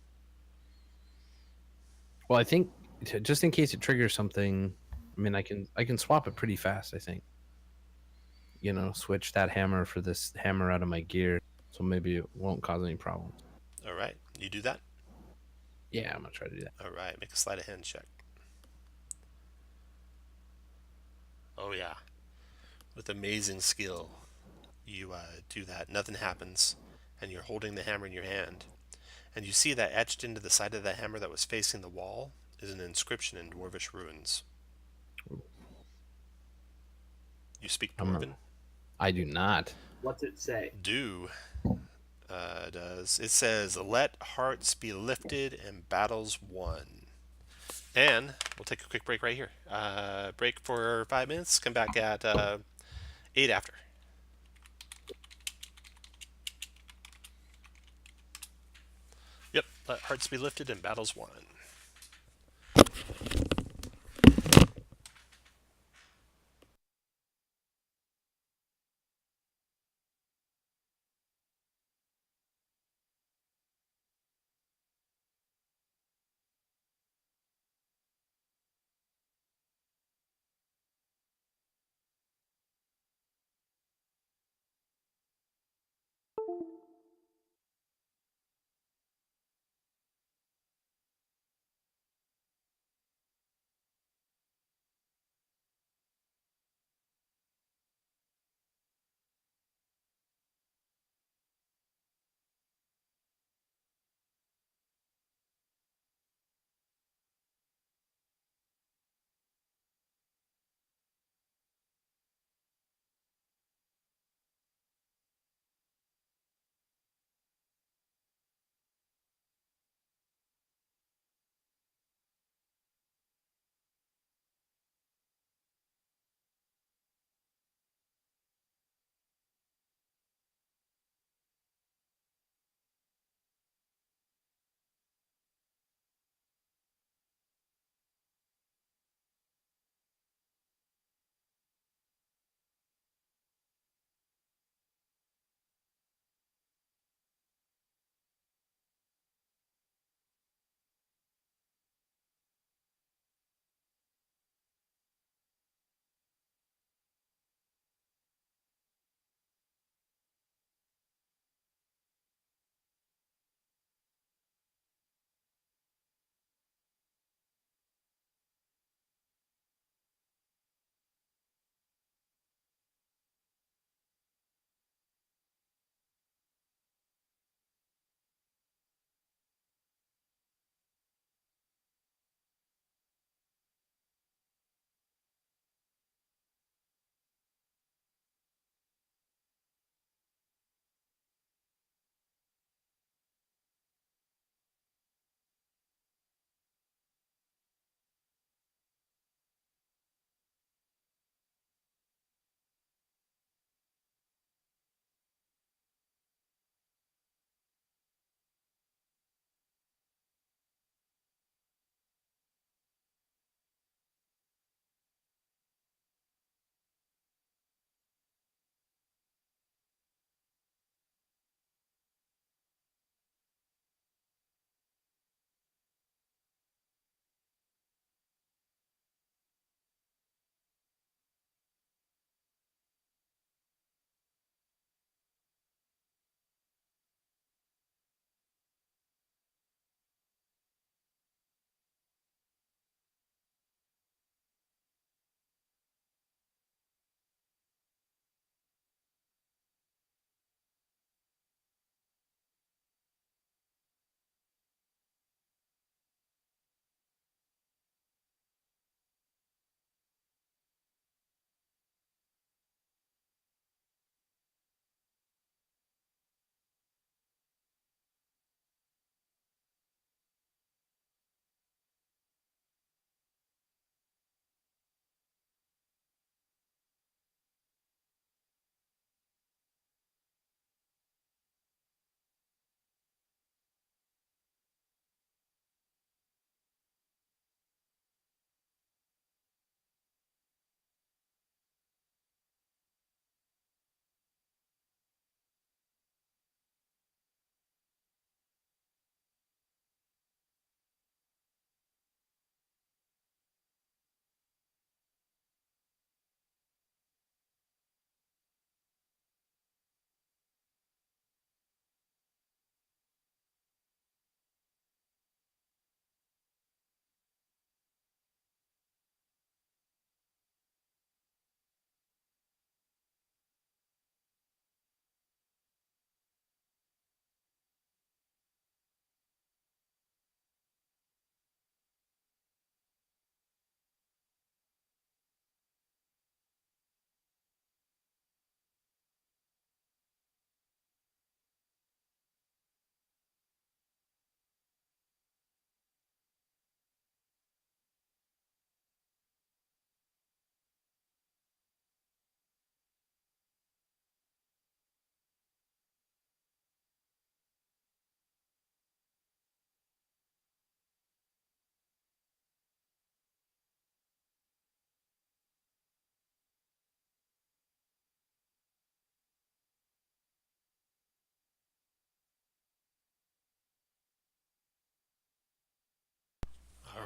Well, I think just in case it triggers something, I mean, I can swap it pretty fast. I think. You know, switch that hammer for this hammer out of my gear, so maybe it won't cause any problems. All right, you do that? Yeah, I'm gonna try to do that. All right, make a sleight of hand check. Oh yeah, with amazing skill, you do that. Nothing happens, and you're holding the hammer in your hand, and you see that etched into the side of the hammer that was facing the wall is an inscription in Dwarvish runes. You speak Dwarven? I do not. What's it say? Do does it says, "Let hearts be lifted and battles won." And we'll take a quick break right here. Break for 5 minutes. Come back at 8 after. Yep, let hearts be lifted and battles won.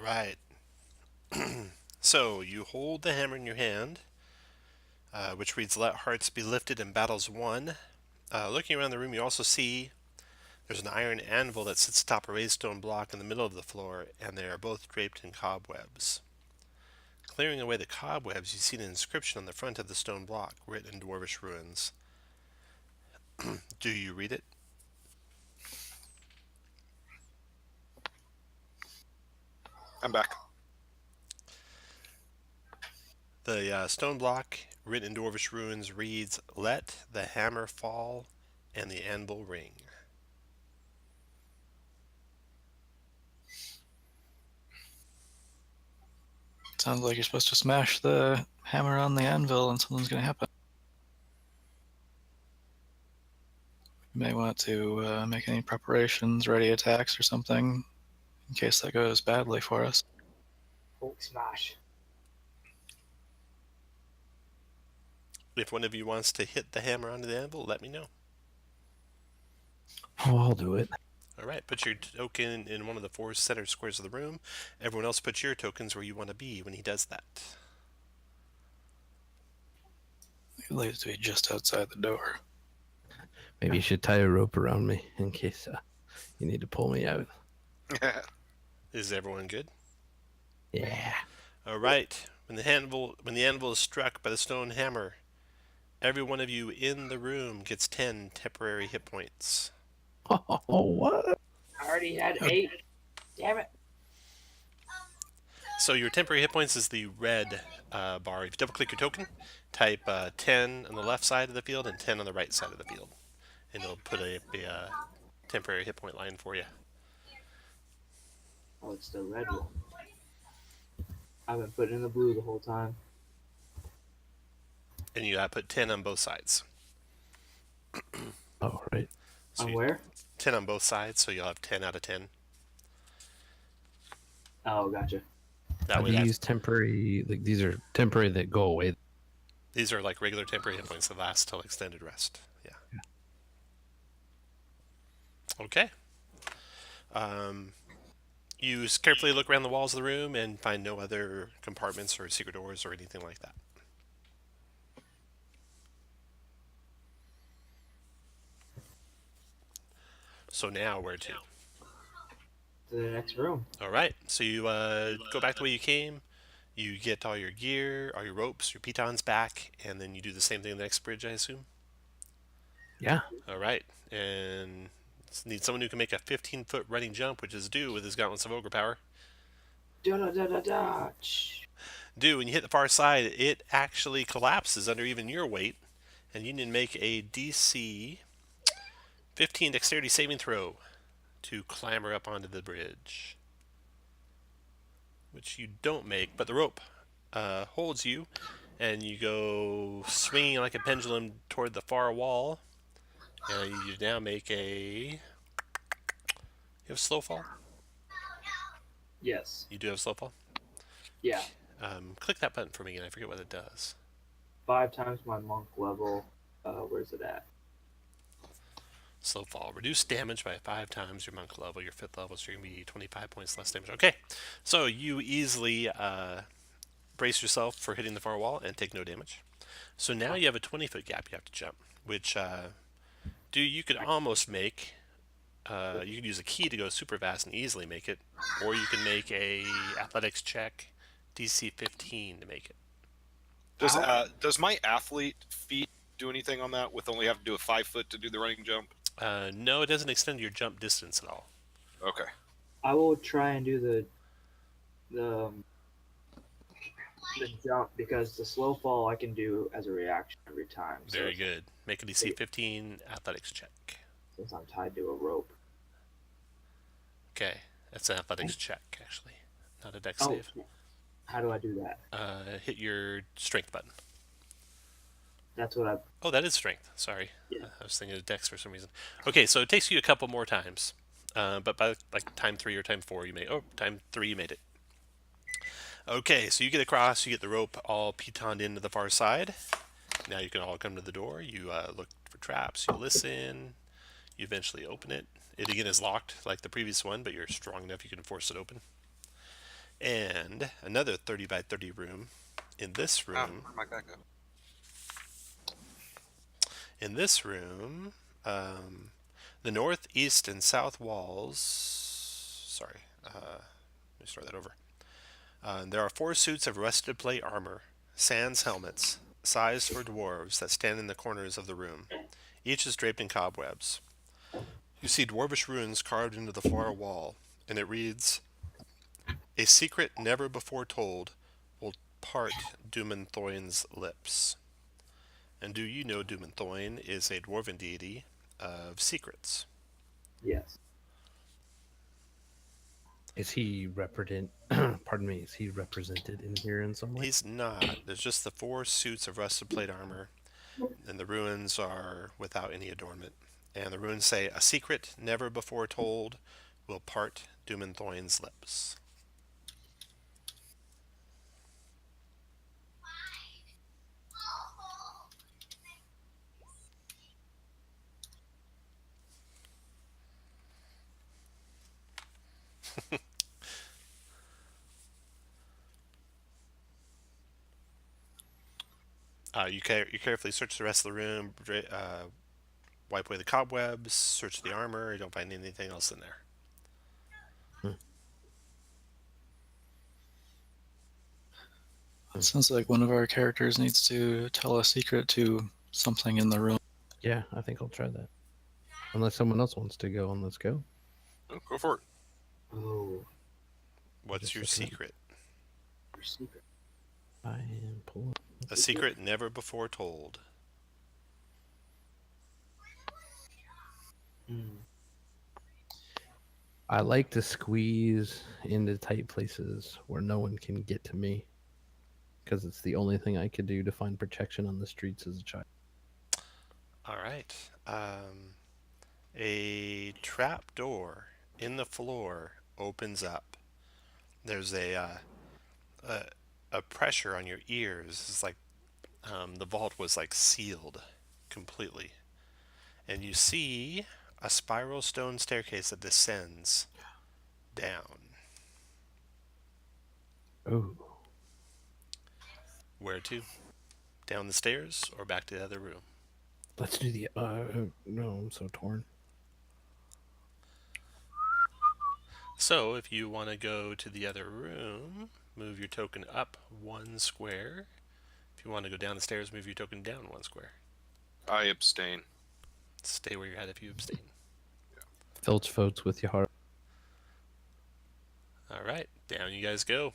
right. So you hold the hammer in your hand, which reads, "Let hearts be lifted and battles won." Looking around the room, you also see there's an iron anvil that sits atop a raised stone block in the middle of the floor, and they are both draped in cobwebs. Clearing away the cobwebs, you see an inscription on the front of the stone block, written in Dwarvish runes. Do you read it? I'm back. The stone block, written in Dwarvish runes, reads, "Let the hammer fall and the anvil ring." Sounds like you're supposed to smash the hammer on the anvil and something's going to happen. You may want to make any preparations, ready attacks or something, in case that goes badly for us. Hulk smash. If one of you wants to hit the hammer onto the anvil, let me know. Oh, I'll do it. All right, put your token in one of the 4 center squares of the room. Everyone else put your tokens where you want to be when he does that. It leaves to be just outside the door. Maybe you should tie a rope around me in case you need to pull me out. Is everyone good? Yeah. All right. When the anvil is struck by the stone hammer, every one of you in the room gets 10 temporary hit points. Oh, what? I already had 8. Damn it. So your temporary hit points is the red bar. If you double click your token, type 10 on the left side of the field and 10 on the right side of the field. And it'll put a temporary hit point line for you. Oh, it's the red one. I've been putting in the blue the whole time. And you put 10 on both sides. Oh, right. So On where? 10 on both sides, so you'll have 10 out of 10. Oh, gotcha. That way Do you use temporary? Like these are temporary that go away. these are like regular temporary hit points that last till extended rest. Yeah. Okay. You carefully look around the walls of the room and find no other compartments or secret doors or anything like that. So now where to? To the next room. All right. So you go back the way you came. You get all your gear, all your ropes, your pitons back, and then you do the same thing on the next bridge, I assume? Yeah. All right. And need someone who can make a 15-foot running jump, which is due with his gauntlets of ogre power. Da-da-da-da-da. Do, when you hit the far side, it actually collapses under even your weight, and you need to make a DC 15 dexterity saving throw to clamber up onto the bridge, which you don't make, but the rope holds you, and you go swinging like a pendulum toward the far wall, and you now make a... You have slow fall? Yes. You do have slow fall? Yeah. Click that button for me again. I forget what it does. 5 times my monk level. Where's it at? Slow fall. Reduce damage by 5 times your monk level. Your 5th level, so you're going to be 25 points less damage. Okay. So you easily brace yourself for hitting the far wall and take no damage. So now you have a 20-foot gap you have to jump, which you could almost make... you could use a key to go super fast and easily make it, or you can make a athletics check, DC 15 to make it. Does my athlete feat do anything on that with only having to do a 5 foot to do the running jump? No, it doesn't extend your jump distance at all. Okay. I will try and do the jump, because the slow fall I can do as a reaction every time. Very good. Make a DC 15 athletics check. Since I'm tied to a rope. Okay, that's an athletics check, actually, not a dex save. How do I do that? Hit your strength button. That's what I... Oh, that is strength. Sorry. Yeah. I was thinking of dex for some reason. Okay, so it takes you a couple more times. But by like time 3 or time 4, you made... Oh, time 3, you made it. Okay, so you get across, you get the rope all pitoned into the far side. Now you can all come to the door. You look for traps, you listen, you eventually open it. It again is locked like the previous one, but you're strong enough you can force it open. And another 30 by 30 room. In this Ah, room, where'd my guy go? the north, east, and south walls. Sorry, let me start that over. There are 4 suits of rusted plate armor, sans helmets, sized for dwarves that stand in the corners of the room. Each is draped in cobwebs. You see dwarvish runes carved into the far wall, and it reads, "A secret never before told will part Dumenthoin's lips." And do you know Dumenthoin is a dwarven deity of secrets? Yes. Is he pardon me, is he represented in here in some way? He's not. There's just the 4 suits of rusted plate armor, and the runes are without any adornment. And the runes say, "A secret never before told will part Dumenthoin's lips." You carefully search the rest of the room, wipe away the cobwebs, search the armor. You don't find anything else in there. It sounds like one of our characters needs to tell a secret to something in the room. Yeah, I think I'll try that. Unless someone else wants to go, and let's go. Oh, go for it. Oh, What's Just your looking at- secret? your secret. I am pulling. A secret never before told. I like to squeeze into tight places where no one can get to me, because it's the only thing I could do to find protection on the streets as a child. All right. A trap door in the floor opens up. There's a pressure on your ears. It's like the vault was like sealed completely, and you see a spiral stone staircase that descends down. Oh, Where to? Down the stairs or back to the other room? let's do the. No, I'm so torn. So if you want to go to the other room, move your token up 1 square. If you want to go down the stairs, move your token down 1 square. I abstain. Stay where you're at if you abstain. Filch votes with Yahara. All right, down you guys go.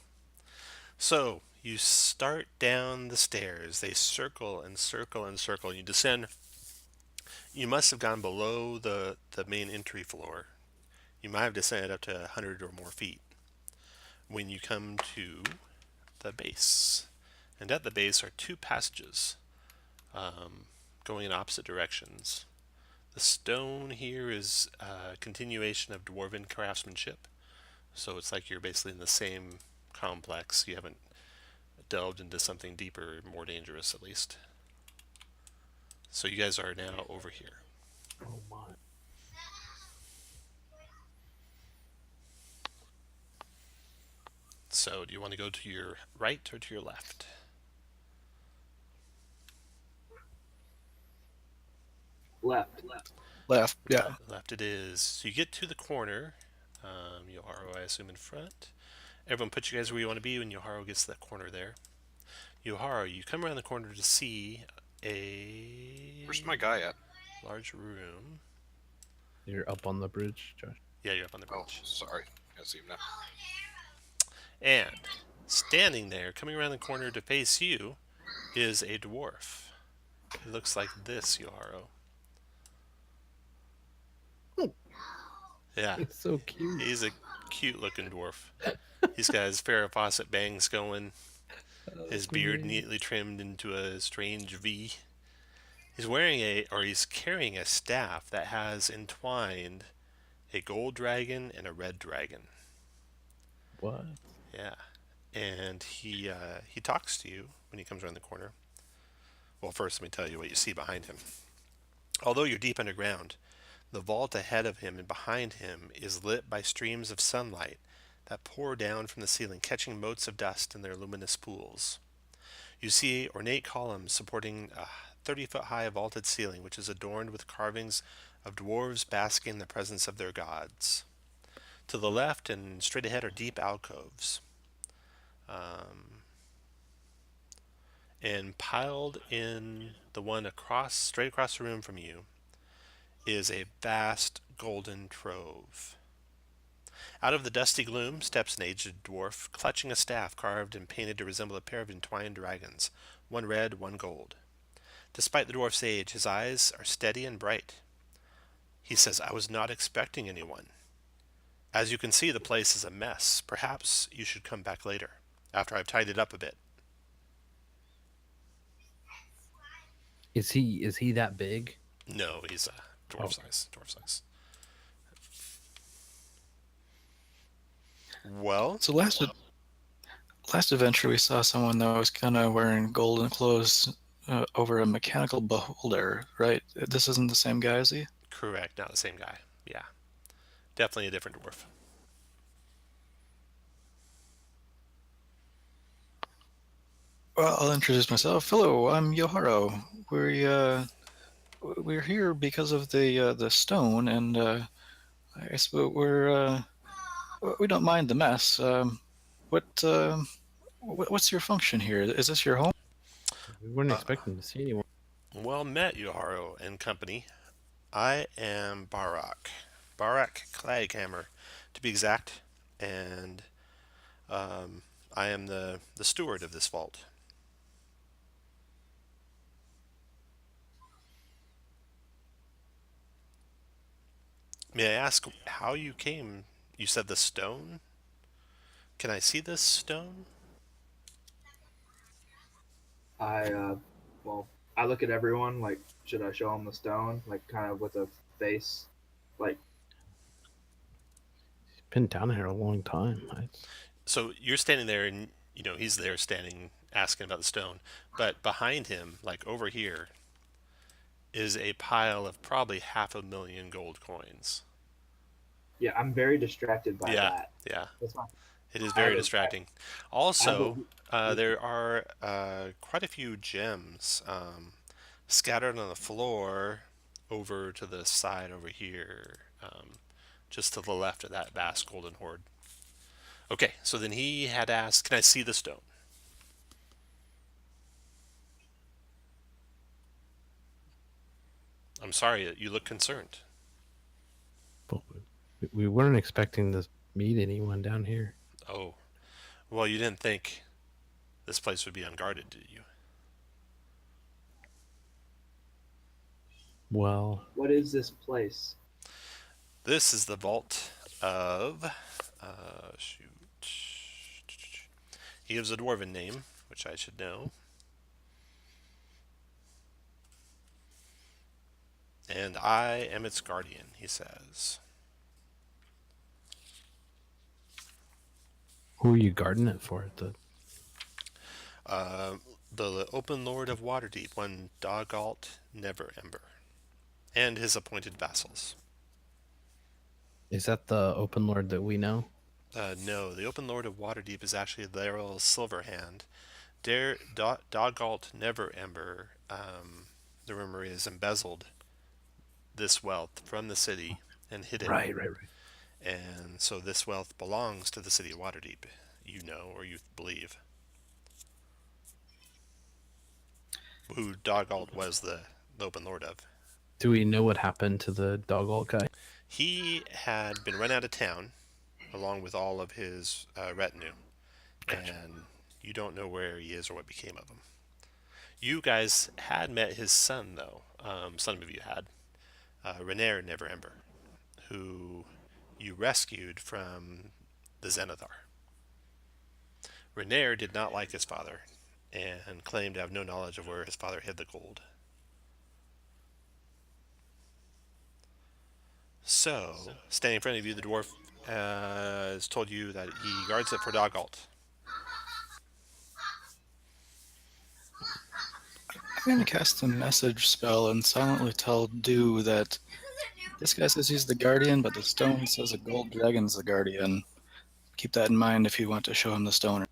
So you start down the stairs. They circle and circle and circle. You descend. You must have gone below the main entry floor. You might have descended up to 100 or more feet when you come to the base. And at the base are 2 passages going in opposite directions. The stone here is a continuation of dwarven craftsmanship. So it's like you're basically in the same complex. You haven't delved into something deeper, more dangerous at least. So you guys are now over here. Oh my. So do you want to go to your right or to your left? Left. Left, yeah. Left it is. So you get to the corner. Yoharu, I assume, in front. Everyone put you guys where you want to be when Yoharu gets to that corner there. Yoharu, you come around the corner to see a Where's my guy at? large room. You're up on the bridge, Josh. Yeah, you're up on the Oh, bridge. sorry. I see him now. And standing there, coming around the corner to face you, is a dwarf. He looks like this, Yoharu. Yeah, It's so cute. he's a cute-looking dwarf. He's got his Farrah Fawcett bangs going, his beard neatly trimmed into a strange V. He's carrying a staff that has entwined a gold dragon and a red dragon. What? Yeah, and he talks to you when he comes around the corner. Well, first let me tell you what you see behind him. Although you're deep underground, the vault ahead of him and behind him is lit by streams of sunlight that pour down from the ceiling, catching motes of dust in their luminous pools. You see ornate columns supporting a 30-foot-high vaulted ceiling, which is adorned with carvings of dwarves basking in the presence of their gods. To the left and straight ahead are deep alcoves. And piled in the one straight across the room from you, is a vast golden trove. Out of the dusty gloom steps an aged dwarf, clutching a staff carved and painted to resemble a pair of entwined dragons, one red, one gold. Despite the dwarf's age, his eyes are steady and bright. He says, "I was not expecting anyone. As you can see, the place is a mess. Perhaps you should come back later, after I've tidied it up a bit." Is he that big? No, he's dwarf size. Well, So last adventure we saw someone that was kind of wearing golden clothes over a mechanical beholder, right? This isn't the same guy, is he? correct, not the same guy. Yeah, definitely a different dwarf. Well, I'll introduce myself. Hello, I'm Yoharo. We're here because of the stone, and I guess we don't mind the mess. What's your function here? Is this your home? We weren't expecting to see anyone. Well met, Yoharo and company. I am Barak Claghammer, to be exact, and I am the steward of this vault. May I ask how you came? You said the stone? Can I see this stone? I look at everyone like, should I show them the stone? Like, kind of with a face, like, He's been down here a long time. So you're standing there, and he's there standing, asking about the stone. But behind him, like over here, is a pile of probably 500,000 gold coins. yeah, I'm very distracted by Yeah, that. yeah. That's fine. It is very I- distracting. Also, there are quite a few gems scattered on the floor over to the side over here, just to the left of that vast golden hoard. Okay, so then he had asked, "Can I see the stone?" I'm sorry, you look concerned. But we weren't expecting to meet anyone down here. Oh, well, you didn't think this place would be unguarded, did you? Well, What is this place? This is the vault of. Shoot. He gives a dwarven name, which I should know. And I am its guardian, he says. who are you guarding it for? The open lord of Waterdeep, one Dogalt Neverember, and his appointed vassals. Is that the open lord that we know? No, the open lord of Waterdeep is actually Laeral Silverhand. Dogalt Neverember, the rumor is, embezzled this wealth from the city and hid it. Right. And so this wealth belongs to the city of Waterdeep, or you believe. Who Dogalt was the open lord of. Do we know what happened to the Dogalt guy? He had been run out of town along with all of his retinue. Gotcha. And you don't know where he is or what became of him. You guys had met his son, though. Some of you had. Renair Neverember, who you rescued from the Zenithar. Renair did not like his father and claimed to have no knowledge of where his father hid the gold. So, standing in front of you, the dwarf has told you that he guards it for Dogalt. I'm going to cast a message spell and silently tell Dew that this guy says he's the guardian, but the stone says a gold dragon's the guardian. keep that in mind if you want to show him the stone.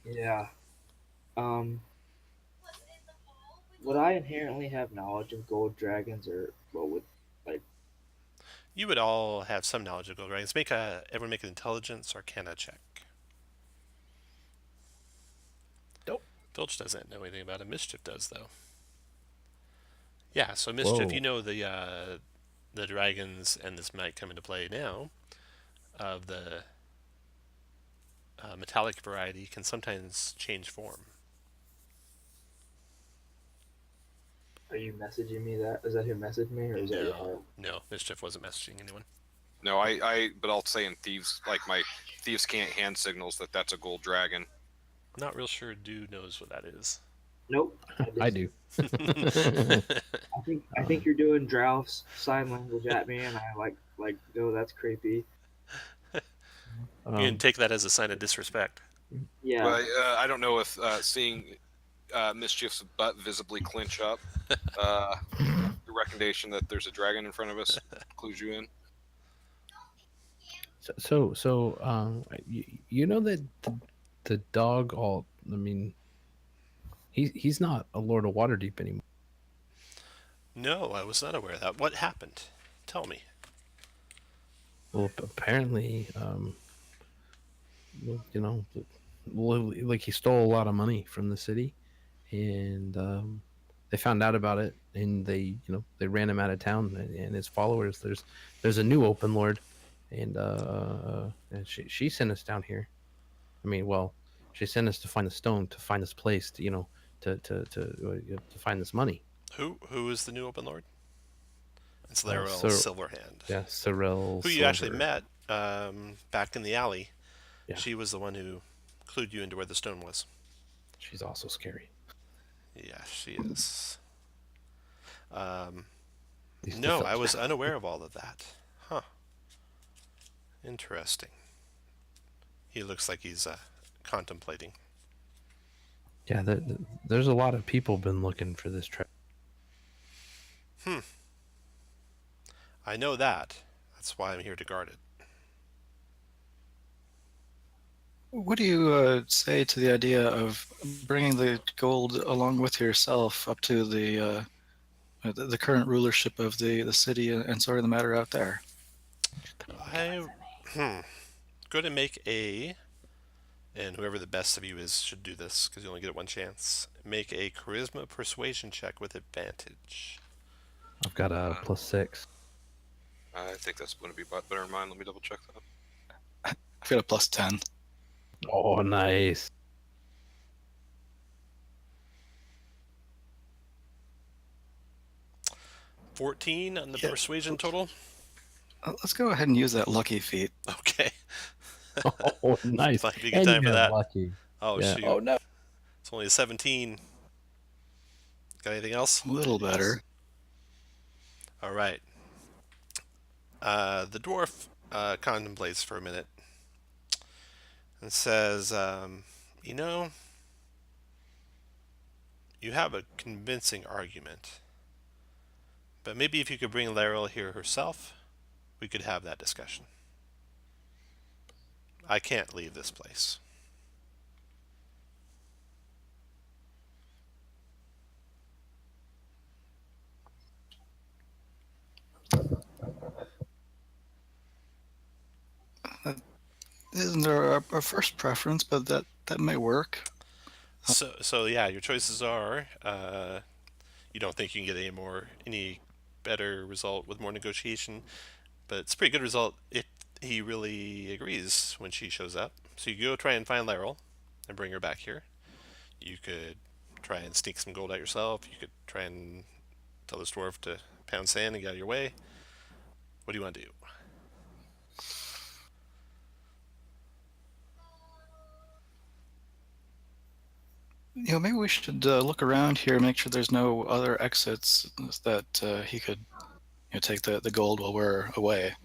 Yeah. Would I inherently have knowledge of gold dragons, or what would like? You would all have some knowledge of gold dragons. Everyone make an intelligence arcana check. Nope. Filch doesn't know anything about it. Mischief does, though. Yeah, so Mischief, Whoa. you know the dragons, and this might come into play now, of the metallic variety can sometimes change form. Are you messaging me that? Is that who messaged me, or is that your heart? No, Mischief wasn't messaging anyone. No, but I'll say in thieves, like my thieves can't hand signals that's a gold dragon. Not real sure dude knows what that is. Nope. I do. I think you're doing Drow sign language at me, and I like oh, that's creepy. You can take that as a sign of disrespect. Yeah. But I don't know if seeing Mischief's butt visibly clinch up, the recognition that there's a dragon in front of us clues you in. So, you know that the dog alt. I mean, he's not a Lord of Waterdeep anymore. No, I was not aware of that. What happened? Tell me. Well, apparently, like he stole a lot of money from the city, and they found out about it, and they ran him out of town and his followers. There's a new open lord, and she sent us down here. I mean, well, she sent us to find the stone, to find this place, to find this money. Who is the new open lord? It's Laurel Silverhand. Yeah, Sorrel. Who you actually met back in the alley. Yeah. She was the one who clued you into where the stone was. She's also scary. Yeah, she is. No, I was unaware of all of that. Huh. Interesting. He looks like he's contemplating. Yeah, there's a lot of people been looking for this trap. I know that. That's why I'm here to guard it. What do you say to the idea of bringing the gold along with yourself up to the current rulership of the city and sorting the matter out there? Go to make and whoever the best of you is should do this because you only get one chance. Make a charisma persuasion check with advantage. I've got a +6. I think that's going to be better than mine. Let me double check that. I've got a +10. Oh, nice. $14 on the persuasion total. Let's go ahead and use that lucky feat. Okay. Oh, nice. Might be a good time for that. Lucky. Oh, Yeah. shoot. Oh, no. It's only a 17. Got anything else? A little better. All right. The dwarf contemplates for a minute and says, you have a convincing argument, but maybe if you could bring Laurel here herself, we could have that discussion. I can't leave this place. Isn't there a first preference, but that may work. So yeah, your choices are you don't think you can get any better result with more negotiation, but it's a pretty good result if he really agrees when she shows up. So you go try and find Laurel and bring her back here. You could try and sneak some gold out yourself. You could try and tell this dwarf to pound sand and get out of your way. What do you want to do? Maybe we should look around here, make sure there's no other exits that he could take the gold while we're away.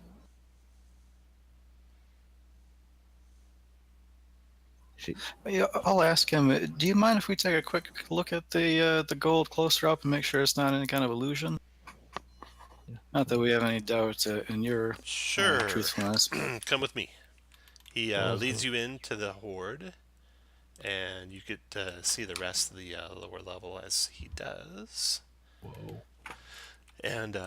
Yeah, I'll ask him. Do you mind if we take a quick look at the gold closer up and make sure it's not any kind of illusion? Yeah. Not that we have any doubt in your Sure. truthfulness. Come with me. He Oh, leads so- you into the horde, and you get to see the rest of the lower level as he does. Whoa. And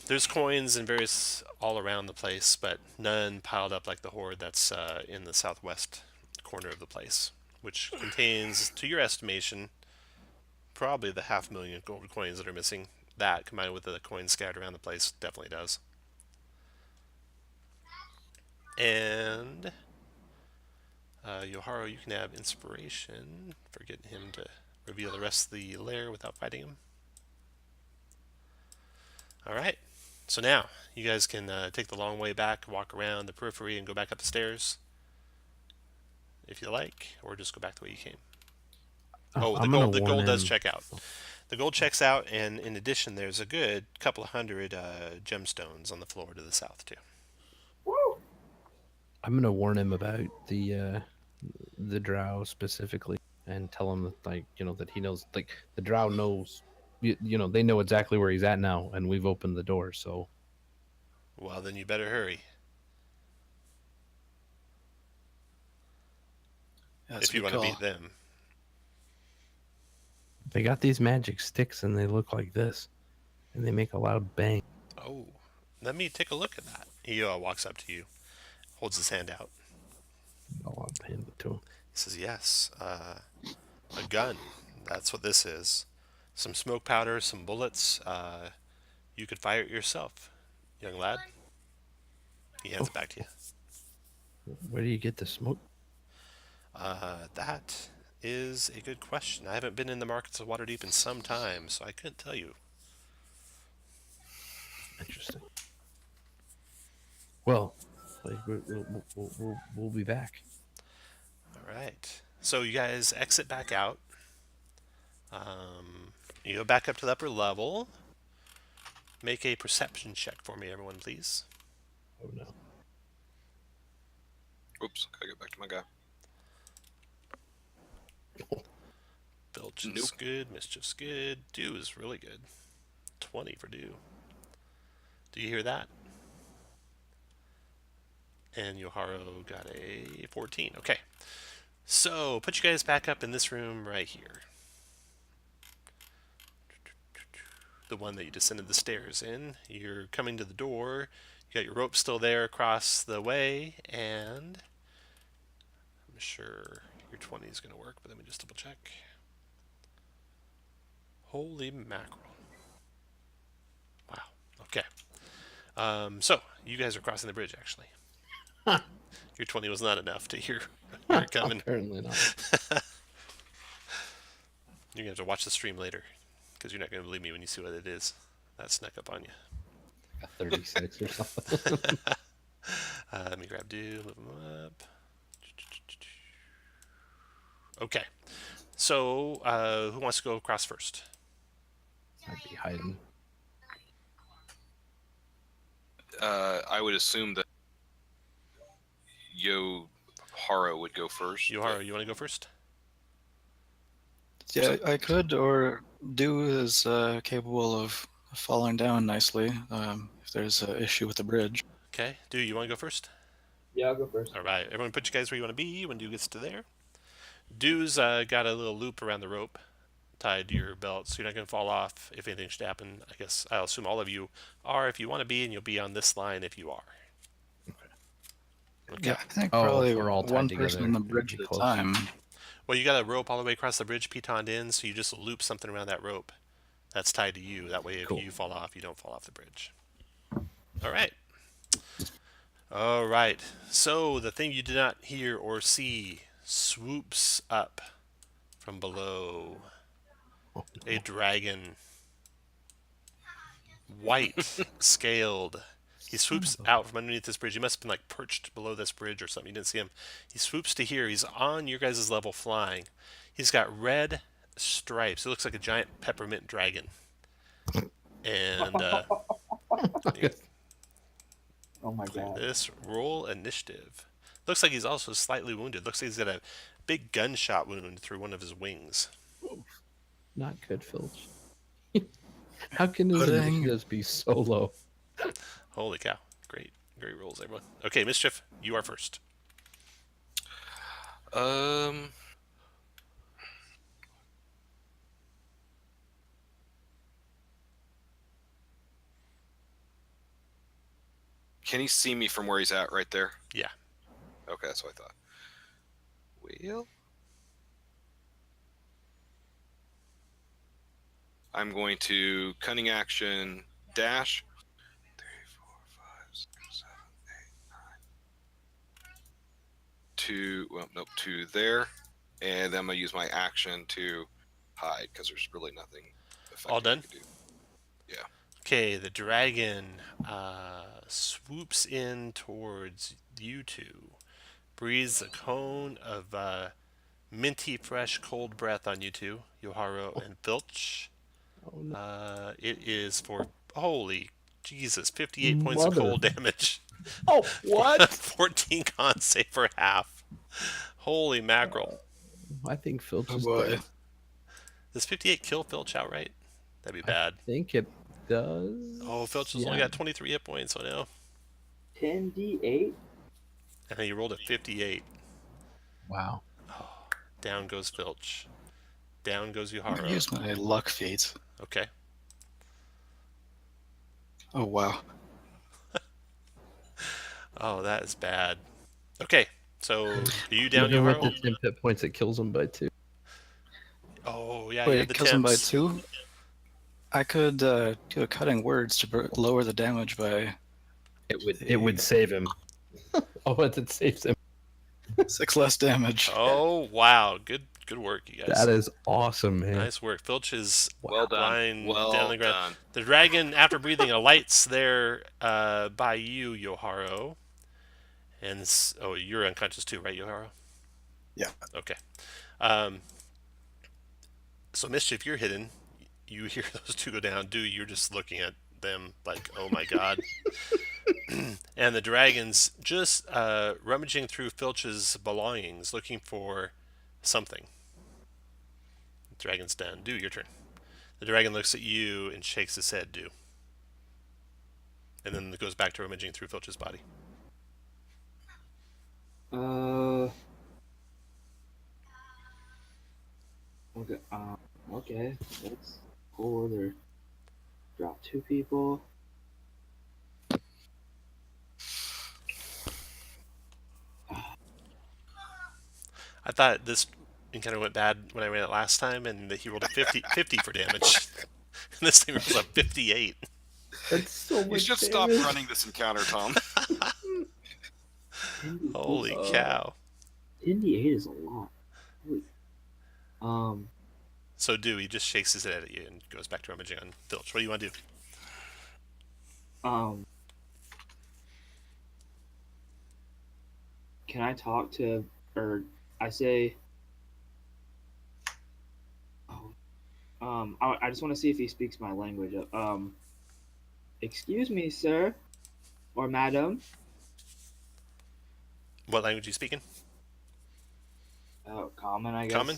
there's coins and various all around the place, but none piled up like the horde that's in the southwest corner of the place, which contains, to your estimation, probably the 500,000 gold coins that are missing. That combined with the coins scattered around the place definitely does. And Yoharu, you can have inspiration for getting him to reveal the rest of the lair without fighting him. All right. So now you guys can take the long way back, walk around the periphery, and go back up the stairs if you like, or just go back the way you came. Oh, I'm gonna the warn gold does him. check out. The gold checks out, and in addition, there's a good couple of hundred gemstones on the floor to the south too. Woo! I'm gonna warn him about the drow specifically, and tell him that, like, that he knows, like, the drow knows, they know exactly where he's at now, and we've opened the door. So Well, then you better hurry That's if you a want good to call. beat them. they got these magic sticks, and they look like this, and they make a loud bang. Oh, let me take a look at that. He walks up to you, holds his hand out. I'll hand it to him. He says, "Yes, a gun. That's what this is. Some smoke powder, some bullets. You could fire it yourself, young lad." He hands it back to you. Where do you get the smoke? That is a good question. I haven't been in the markets of Waterdeep in some time, so I couldn't tell you. Interesting. Well, like, we'll be back. All right. So you guys exit back out. You go back up to the upper level. Make a perception check for me, everyone, please. Oh no. Oops, gotta get back to my guy. Filch is Nope. good. Mischief's good. Dew is really good. 20 for Dew. Do you hear that? And Yoharu got a 14. Okay. So, put you guys back up in this room right here. The one that you descended the stairs in. You're coming to the door. You got your rope still there across the way, and I'm sure your 20 is going to work, but let me just double check. Holy mackerel. Wow. Okay. So, you guys are crossing the bridge, actually. Your 20 was not enough to hear it coming. Apparently not. You're going to have to watch the stream later, because you're not going to believe me when you see what it is. That snuck up on you. A 36 or something. Let me grab Dew, move him up. Okay. So, who wants to go across first? I'd be hiding. I would assume that Yoharu would go first. Yoharu, you want to go first? Yeah, I could, or Dew is capable of falling down nicely if there's an issue with the bridge. Okay. Dew, you want to go first? Yeah, I'll go first. All right. Everyone put you guys where you want to be when Dew gets to there. Dew's got a little loop around the rope tied to your belt, so you're not going to fall off if anything should happen. I guess I'll assume all of you are if you want to be, and you'll be on this line if you are. Okay. Yeah, I think Oh, probably if we're all tied one together, person on the it'd bridge be at a close. time. Well, you got a rope all the way across the bridge pitoned in, so you just loop something around that rope that's tied to you. That way, if Cool. you fall off, you don't fall off the bridge. All right. All right. So the thing you did not hear or see swoops up from below. A dragon. White, scaled. He swoops out from underneath this bridge. He must have been like perched below this bridge or something. You didn't see him. He swoops to here. He's on your guys' level flying. He's got red stripes. It looks like a giant peppermint dragon. And Oh my god. this roll initiative. Looks like he's also slightly wounded. Looks like he's got a big gunshot wound through one of his wings. Not good, Filch. How can his Pudding. initiatives be so low? Holy cow. Great rolls, everyone. Okay, Mischief, you are first. Um. Can he see me from where he's at right there? Yeah. Okay, that's what I thought. Well, I'm going to cunning action dash. 3, 4, 5, 6, 7, 8, 9. To there, and then I'm gonna use my action to hide because there's really nothing effective All done? I can do. Yeah. Okay, the dragon swoops in towards you two, breathes a cone of minty, fresh, cold breath on you two, Yoharu and Filch. Oh, no. It is for, holy Jesus, 58 points of Mother. cold damage. Oh, what? 14 con save for half. Holy mackerel. I think Filch Oh is boy. dead. Does 58 kill Filch outright? That'd be I bad. think it does. Oh, Filch has only got 23 hit points, so no. 10d8. And then he rolled a 58. Wow. Down goes Filch. Down goes I'm gonna Yoharu. use my luck feat. Okay. Oh wow. Oh, that is bad. Okay, so are you down, Even with the Yoharu? 10 hit points, it kills him by 2. Oh, yeah, Wait, you it have the kills him by temps. 2? I could do a cutting words to lower the damage by It would save him. Oh, but it saves him. 6 less damage. Oh, wow. Good work, you guys. That is awesome, man. Nice work. Filch is Well done. lying Well down on the ground. done. The dragon, after breathing, alights there by you, Yoharu. And oh, you're unconscious too, right, Yoharu? Yeah. Okay. So Mischief, you're hidden. You hear those two go down. You're just looking at them like, oh my god. And the dragon's just rummaging through Filch's belongings, looking for something. The dragon's done. Your turn. The dragon looks at you and shakes his head. And then it goes back to rummaging through Filch's body. Okay. Okay. Let's go there. Drop 2 people. I thought this encounter went bad when I ran it last time, and that he rolled a 50 for damage. And this thing rolls a 58. That's so much You should stop damage. running this encounter, Tom. 10d8. Holy cow. 10d8 is a lot. Holy. So he just shakes his head at you and goes back to rummaging on Filch. What do you want to do? Can I talk to, or I say, I just want to see if he speaks my language. Excuse me, sir, or madam. What language are you speaking? Oh, common, I guess. Common?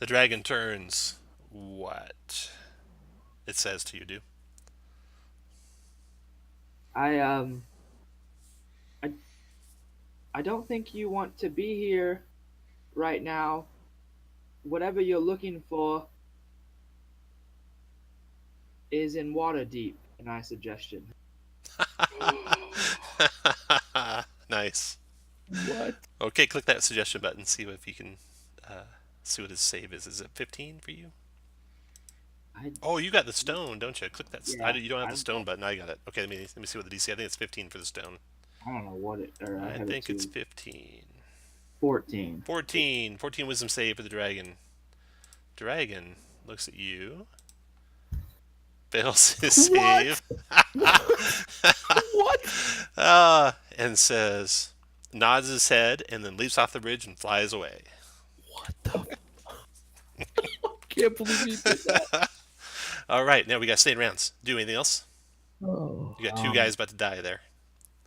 The dragon turns. What? It says to you, I don't think you want to be here right now. Whatever you're looking for is in Waterdeep, and I suggestion. Nice. What? Okay, click that suggestion button. See if you can see what his save is. Is it 15 for you? Oh, you got the stone, don't you? Click that. Yeah, You don't have I the stone button. I got it. Okay, let me see what the DC. I think it's 15 for the stone. I don't know what it. Or I have think it it's to 15. 14. 14 wisdom save for the dragon. Dragon looks at you, fails his save. What? And says, nods his head, and then leaps off the bridge and flies away. What the? I can't believe he did that. All right, now we got staying rounds. Do anything else? Oh. You got 2 guys about to die there.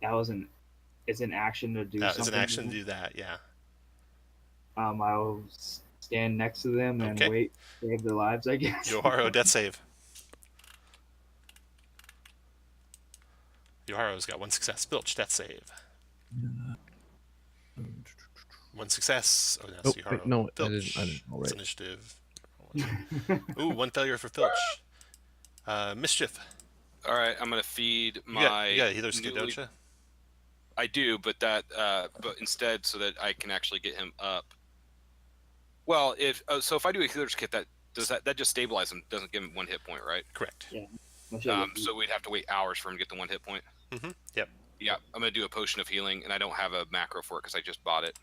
That was it's an action to do something. It's an action to do that, yeah. I'll stand next to them and wait, save their lives, I guess. Yoharu, death save. Yoharu's got 1 success. Filch, death save. One success. Oh, Oh, that's wait, Yaharo. no, Filch. I didn't roll It's right. initiative. Ooh, one failure for Filch. Mischief. All right, I'm gonna feed You my. got a healer's kit, newly- don't you? I do, but but instead, so that I can actually get him up. Well, if if I do a healer's kit, that just stabilize him, doesn't give him 1 hit point, right? Correct. So we'd have to wait hours for him to get the 1 hit point. Yep. Yeah, I'm gonna do a potion of healing, and I don't have a macro for it because I just bought it.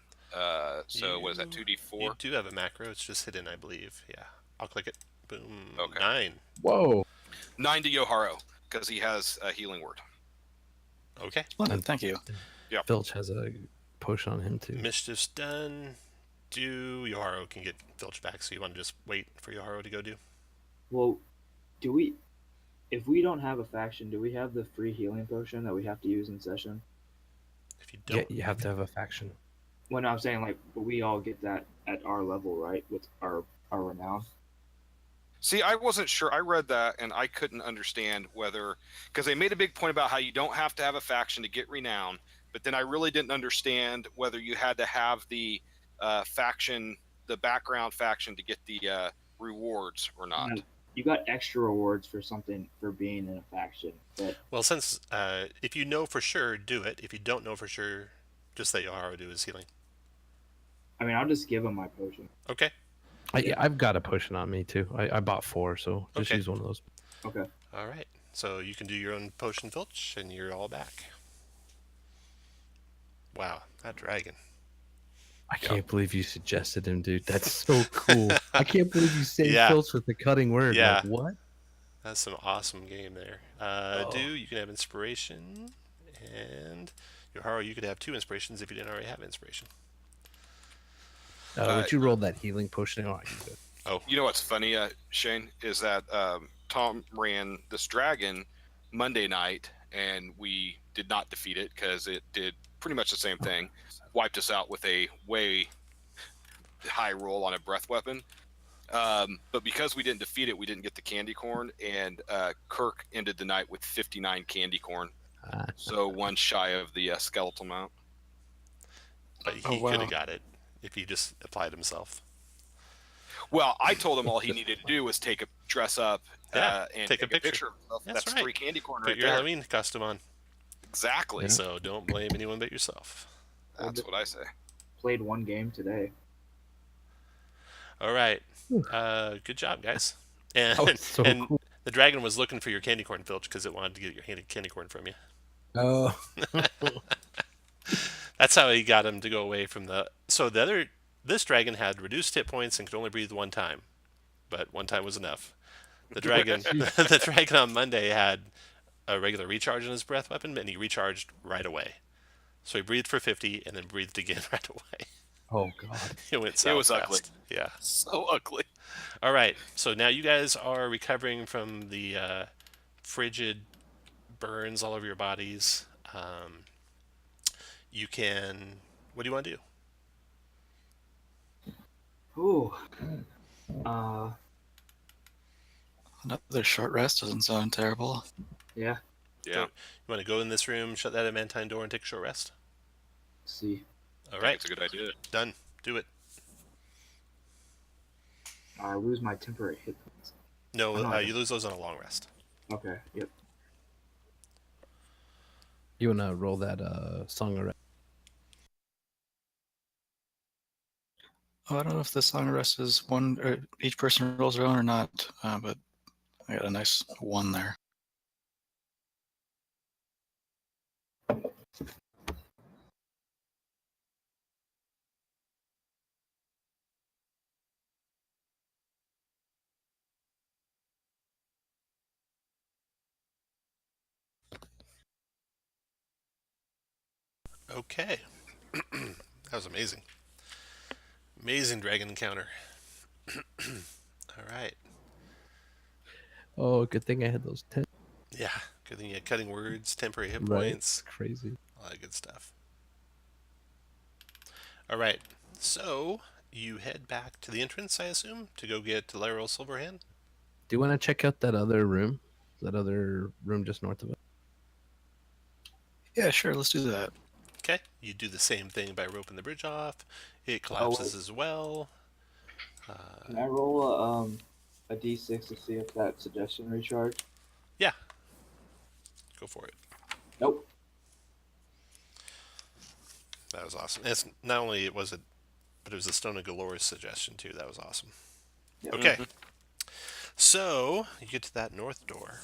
So what is that? 2d4. You do have a macro. It's just hidden, I believe. Yeah. I'll click it. Boom. Okay. 9. Whoa. 9 to Yoharo because he has a healing word. Okay. Splendid, thank you. Filch has a potion on him too. Mischief's done. Yoharo can get Filch back, so you want to just wait for Yoharo to go do? Well, if we don't have a faction, do we have the free healing potion that we have to use in session? If you Yeah, don't, you have to have a faction. When I'm saying like we all get that at our level, right? With our renown. See, I wasn't sure. I read that and I couldn't understand whether, because they made a big point about how you don't have to have a faction to get renown, but then I really didn't understand whether you had to have the faction, the background faction, to get the rewards or not. No, you got extra rewards for something for being in a faction, but well, since if you know for sure, do it. If you don't know for sure, just let Yoharo do his healing. I mean, I'll just give him my potion. Okay. I've got a potion on me too. I bought 4, so just Okay. use one of those. Okay. All right. So you can do your own potion, Filch, and you're all back. Wow, that dragon. I can't believe you suggested him, dude. That's so cool. I can't believe you saved Yeah. Filch with the cutting word. Yeah. Like, what? That's some awesome game there. You can have inspiration, and Yoharo, you could have 2 inspirations if you didn't already have inspiration. Would you roll that healing potion? Oh, you good. Oh, You know what's funny, Shane, is that Tom ran this dragon Monday night, and we did not defeat it because it did pretty much the same thing. Wiped us out with a way high roll on a breath weapon. But because we didn't defeat it, we didn't get the candy corn, and Kirk ended the night with 59 candy corn. So 1 shy of the skeletal mount. but he Oh, wow. could have got it if he just applied himself. Well, I told him all he needed to do was dress up Yeah, and take a picture. of himself. That's That's right. 3 candy corn Put right your there. Halloween costume on. Exactly. So don't blame anyone but yourself. That's what I say. Played 1 game today. All right. Good job, guys. And, Oh, it's so and cool. the dragon was looking for your candy corn, Filch, because it wanted to get your candy corn from you. Oh. That's how he got him to go away from the. So this dragon had reduced hit points and could only breathe 1 time, but 1 time was enough. The dragon, the dragon on Monday had a regular recharge in his breath weapon, and he recharged right away. So he breathed for 50 and then breathed again right away. Oh God. It went south was ugly. fast. Yeah. So ugly. All right. So now you guys are recovering from the frigid burns all over your bodies. You can. What do you want to do? Ooh. Another short rest doesn't sound terrible. Yeah. Yeah. You want to go in this room, shut that adamantine door, and take a short rest? Let's see. All I right. think it's a good idea. Done. Do it. I lose my temporary hit points. No, I'm not- you lose those on a long rest. Okay. Yep. You wanna roll that song of rest? Oh, I don't know if the song of rest is one, or each person rolls their own or not, but I got a nice 1 there. Okay. That was amazing. Amazing dragon encounter. All right. Oh, good thing I had those 10. Yeah. Good thing you had cutting words, temporary hit Right. points, Crazy. all that good stuff. All right. So you head back to the entrance, I assume, to go get Laryl Silverhand. Do you want to check out that other room? That other room just north of it? Yeah, sure, let's do that. Okay. You do the same thing by roping the bridge off. It collapses as well. Can I roll a d6 to see if that suggestion recharged? Yeah, go for it. Nope. That was awesome. And it's not only it was a, but it was a Stone of Galore suggestion too. That was awesome. Yep. Okay, so you get to that north door.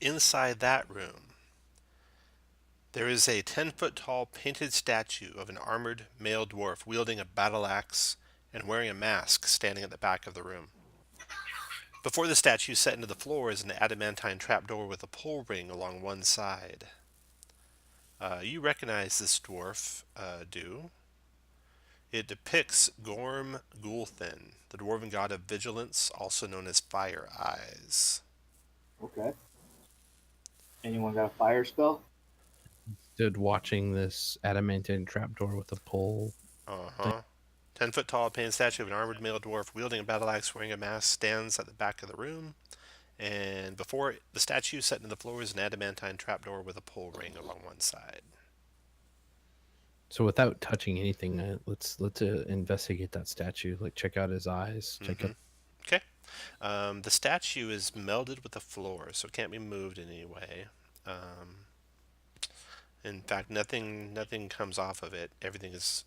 Inside that room, there is a 10-foot tall painted statue of an armored male dwarf wielding a battle axe and wearing a mask standing at the back of the room. Before the statue set into the floor is an adamantine trapdoor with a pull ring along one side. You recognize this dwarf, Do. It depicts Gorm Gulthin, the dwarven god of vigilance, also known as Fire Eyes. Okay. Anyone got a fire spell? Stood watching this adamantine trapdoor with a pole. 10-foot tall painted statue of an armored male dwarf wielding a battle axe wearing a mask stands at the back of the room. And before the statue set into the floor is an adamantine trapdoor with a pull ring along one side. So without touching anything, let's investigate that statue. Like check out his eyes. Check out. Okay. The statue is melded with the floor, so it can't be moved in any way. In fact, nothing comes off of it. Everything is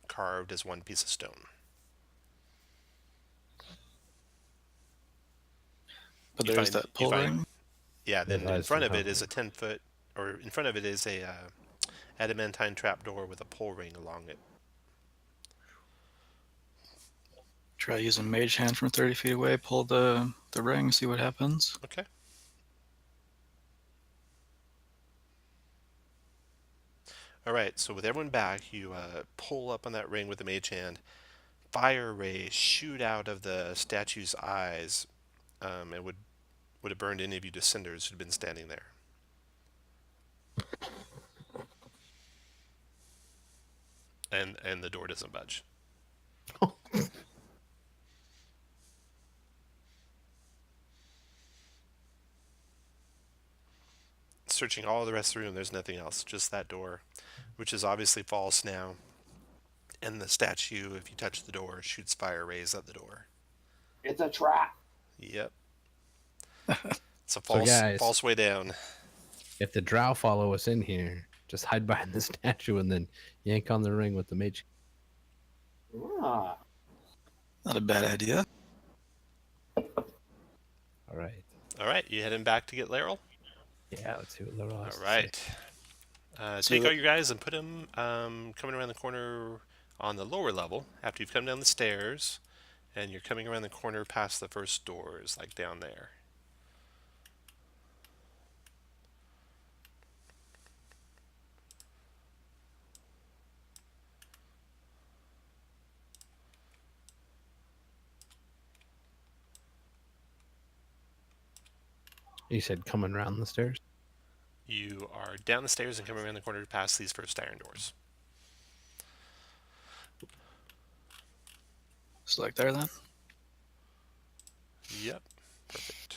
carved as one piece of stone. But You there's find- that you pull find- ring. Yeah, then in eyes front are of it is a covered. 10-foot, or in front of it is a adamantine trapdoor with a pull ring along it. Try using Mage Hand from 30 feet away. Pull the ring. See what happens. Okay. All right, so with everyone back, you pull up on that ring with the mage hand. Fire rays shoot out of the statue's eyes, and would have burned any of you to cinders who'd been standing there. And the door doesn't budge. Searching all the rest of the room, there's nothing else. Just that door, which is obviously false now. And the statue, if you touch the door, shoots fire rays at the door. It's a trap. Yep. It's a false, guys- false way down. If the drow follow us in here, just hide behind the statue and then yank on the ring with the mage. Ah. Not a bad idea. All right. All right, you heading back to get Laryl? Yeah, let's see what Laurel has All to right. So Take the- all your guys and put them coming around the corner on the lower level after you've come down the stairs, and you're coming around the corner past the first doors, like down there. You said coming around the stairs. You are down the stairs and coming around the corner past these first iron doors. Select there then. Yep. Perfect.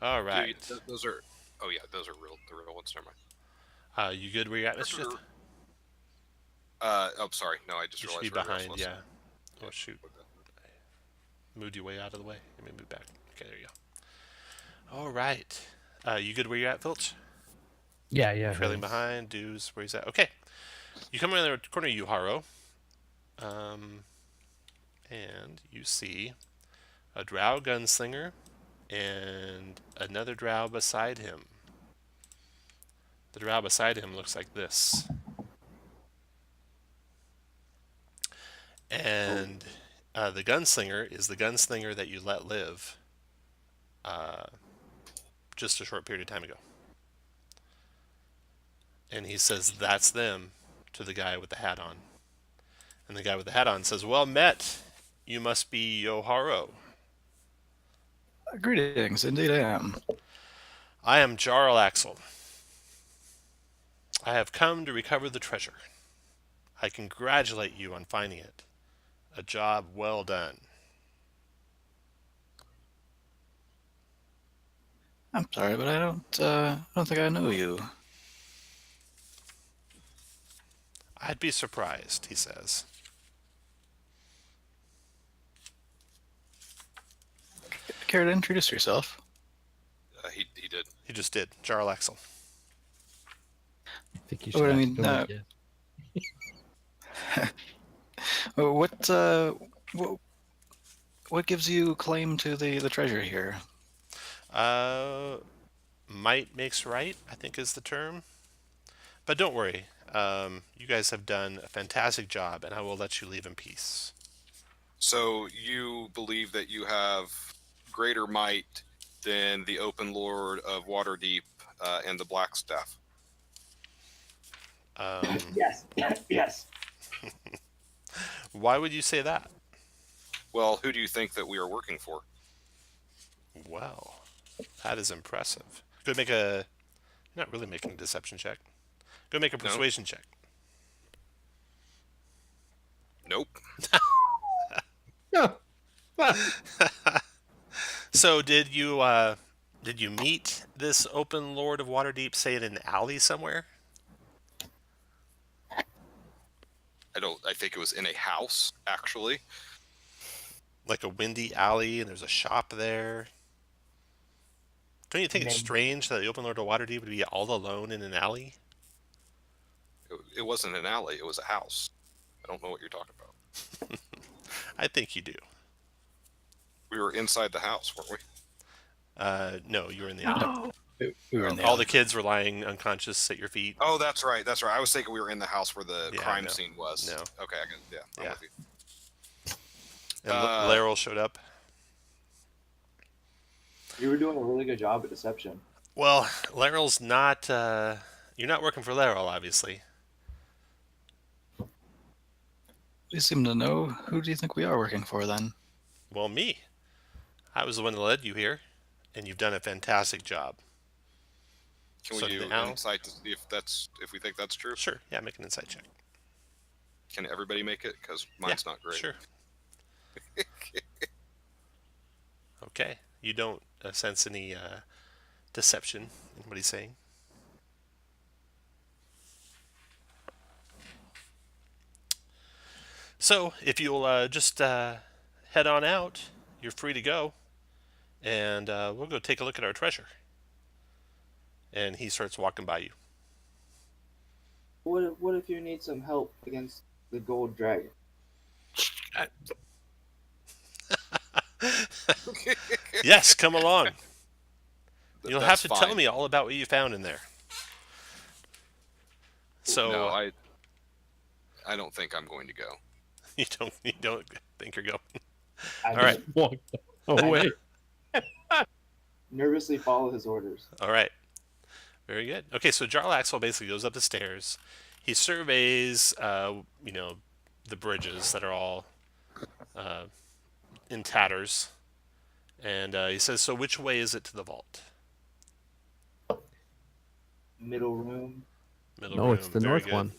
All right. Those are. Oh yeah, those are the real ones. Never mind. You good where you're at, Mischief? Oh, sorry. No, I just You should realized be we're behind, restless. yeah. Oh, shoot. Moved you way out of the way. Let me move back. Okay, there you go. All right. You good where you're at, Filch? Yeah. Trailing behind, Dues, where he's at. Okay. You come around the corner, Yuharo. And you see a drow gunslinger and another drow beside him. The drow beside him looks like this. And the gunslinger is the gunslinger that you let live just a short period of time ago. And he says, "That's them," to the guy with the hat on. And the guy with the hat on says, "Well met. You must be Yoharo." Greetings, indeed I am. "I am Jarl Axel. I have come to recover the treasure. I congratulate you on finding it. A job well done." I'm sorry, but I don't think I know you. I'd be surprised, he says. Care to introduce yourself? He did. He just did. Jarl Axel. I think you Oh, should I ask mean, him again. what what gives you claim to the treasure here? Might makes right, I think is the term. But don't worry. You guys have done a fantastic job, and I will let you leave in peace. So you believe that you have greater might than the Open Lord of Waterdeep and the Blackstaff. Yes. Yes. Why would you say that? Well, who do you think that we are working for? Well, that is impressive. Go make a... You're not really making a deception check. Go make a persuasion check. Nope. So did you meet this Open Lord of Waterdeep, say, in an alley somewhere? I think it was in a house, actually. Like a windy alley, and there's a shop there? Don't you think it's Maybe. strange that the Open Lord of Waterdeep would be all alone in an alley? It wasn't an alley, it was a house. I don't know what you're talking about. I think you do. We were inside the house, weren't we? No, you were in the alley. We were in the All alley. the kids were lying unconscious at your feet. Oh, that's right. I was thinking we were in the house where the Yeah, crime no. scene was. No. Okay, I'm Yeah. with you. And Laryl showed up. You were doing a really good job at deception. Well, Laryl's not... you're not working for Laryl, obviously. You seem to know. Who do you think we are working for then? Well, me. I was the one that led you here, and you've done a fantastic job. Can So we do now- insight to see if we think that's true? Sure, yeah, make an insight check. Can everybody make it? Because mine's not great. Sure. Okay, you don't sense any deception in what he's saying. So, if you'll just head on out, you're free to go, and we'll go take a look at our treasure. And he starts walking by you. What if you need some help against the gold dragon? Yes, come along. You'll have That's to fine. tell me all about what you found in there. So No, I don't think I'm going to go. you don't think you're going. I All right. just Walk away. nervously follow his orders. All right. Very good. Okay, so Jarl Axel basically goes up the stairs. He surveys, the bridges that are all in tatters, and he says, "So which way is it to the vault?" Middle room. Middle No, room. it's the Very north good. one.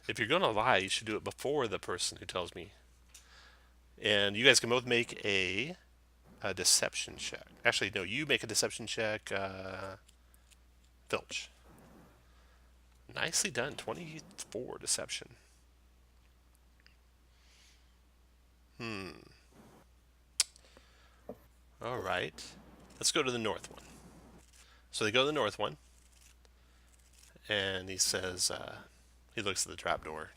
If you're gonna lie, you should do it before the person who tells me. And you guys can both make a deception check. Actually, no, you make a deception check, Filch. Nicely done. 24 deception. All right. Let's go to the north one. So they go to the north one. And he says, he looks at the trapdoor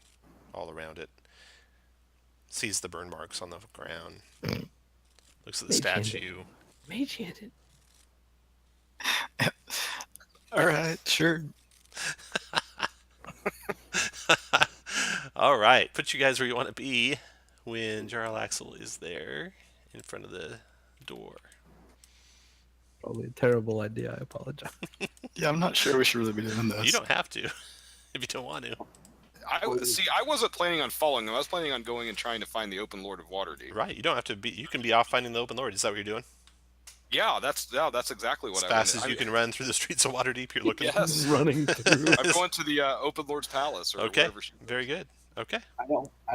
all around it. Sees the burn marks on the ground. Looks at the Mage hand it. statue. Mage handed. All right, sure. All right. Put you guys where you want to be when Jarl Axel is there in front of the door. Probably a terrible idea. I apologize. Yeah, I'm not sure we should really be doing this. You don't have to if you don't want to. I wasn't planning on following him. I was planning on going and trying to find the Open Lord of Waterdeep. Right. You don't have to be. You can be off finding the Open Lord. Is that what you're doing? Yeah, that's exactly what As I fast wanted. as you can run through the streets of Waterdeep, you're looking. Yes. Running through. I'm going to the Open Lord's palace or Okay. wherever she. Very good. Okay. I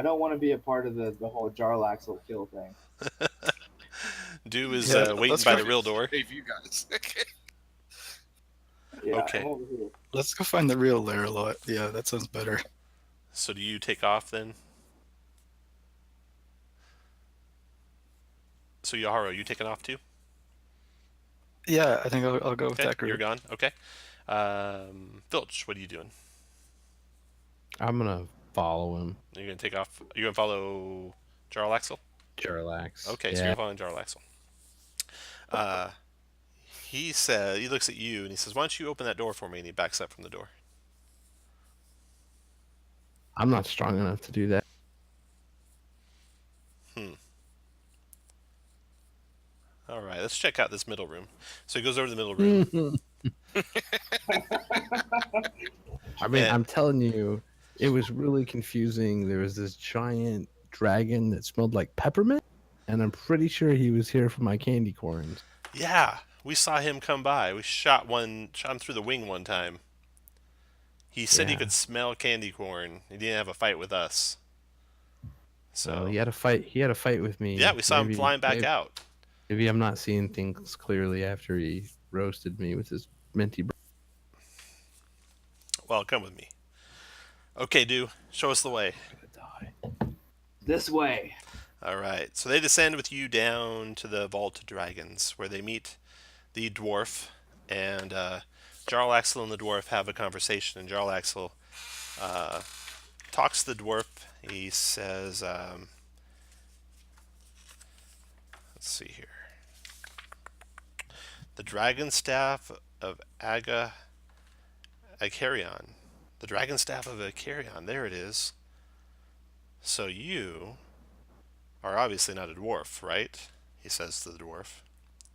don't want to be a part of the whole Jarlaxle kill thing. Do is Yeah, waiting that's by the perfect. real door. Save you guys. Yeah, Okay. I'm over here. Let's go find the real Laraloy. Yeah, that sounds better. So do you take off then? So Yaharo, you taking off too? Yeah, I think I'll go with Okay, that you're group. gone. Okay. Filch, what are you doing? I'm gonna follow him. You're gonna take off. You're gonna follow Jarlaxle. Jarlax. Okay, so Yeah. you're following Jarlaxle. He looks at you and he says, "Why don't you open that door for me?" And he backs up from the door. I'm not strong enough to do that. All right, let's check out this middle room. So he goes over to the middle room. I mean, And- I'm telling you, it was really confusing. There was this giant dragon that smelled like peppermint, and I'm pretty sure he was here for my candy corns. Yeah, we saw him come by. We shot him through the wing one time. He said he Yeah. could smell candy corn. He didn't have a fight with us. So So he had a fight. He had a fight with me. yeah, we saw him flying back out. Maybe I'm not seeing things clearly after he roasted me with his minty. Well, come with me. Okay, do show us the way. This way. All right. So they descend with you down to the Vault of Dragons, where they meet the dwarf, and Jarlaxle and the dwarf have a conversation. And Jarlaxle talks to the dwarf. He says, let's see here. The dragon staff of Icarion. The dragon staff of Icarion. There it is. So you are obviously not a dwarf, right? He says to the dwarf.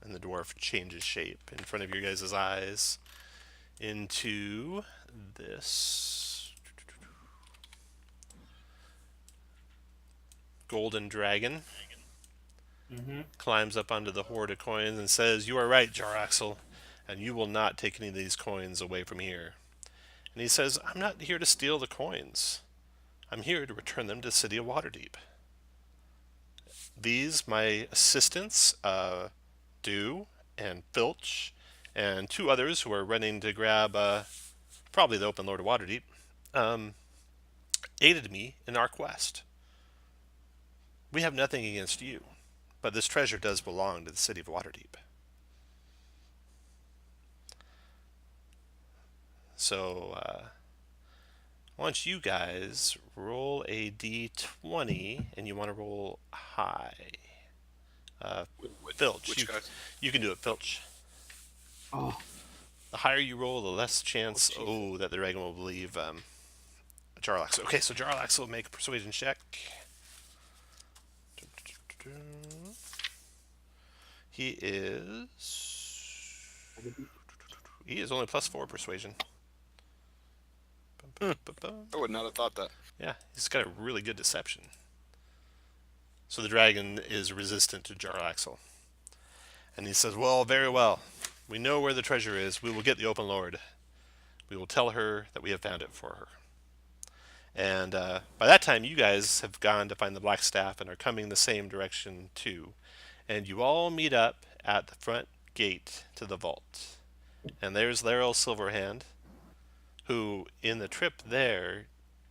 And the dwarf changes shape in front of your guys' eyes into this golden dragon. Climbs up onto the hoard of coins and says, "You are right, Jaraxel, and you will not take any of these coins away from here." And he says, "I'm not here to steal the coins. I'm here to return them to the city of Waterdeep. These, my assistants, Dew and Filch, and two others who are running to grab probably the Open Lord of Waterdeep, aided me in our quest. We have nothing against you, but this treasure does belong to the city of Waterdeep. So, why don't you guys roll a d20, and you want to roll high. Filch, Which guys? you can do it, Filch. Oh, The higher you roll, the less chance that the dragon will believe Jarlax. Okay, so Jarlax will make a persuasion check. He is only +4 persuasion. I would not have thought that. Yeah, he's got a really good deception. So the dragon is resistant to Jarlaxle. And he says, "Well, very well. We know where the treasure is. We will get the Open Lord. We will tell her that we have found it for her." And by that time, you guys have gone to find the Black Staff and are coming the same direction too. And you all meet up at the front gate to the vault. And there's Laryl Silverhand, who, in the trip there,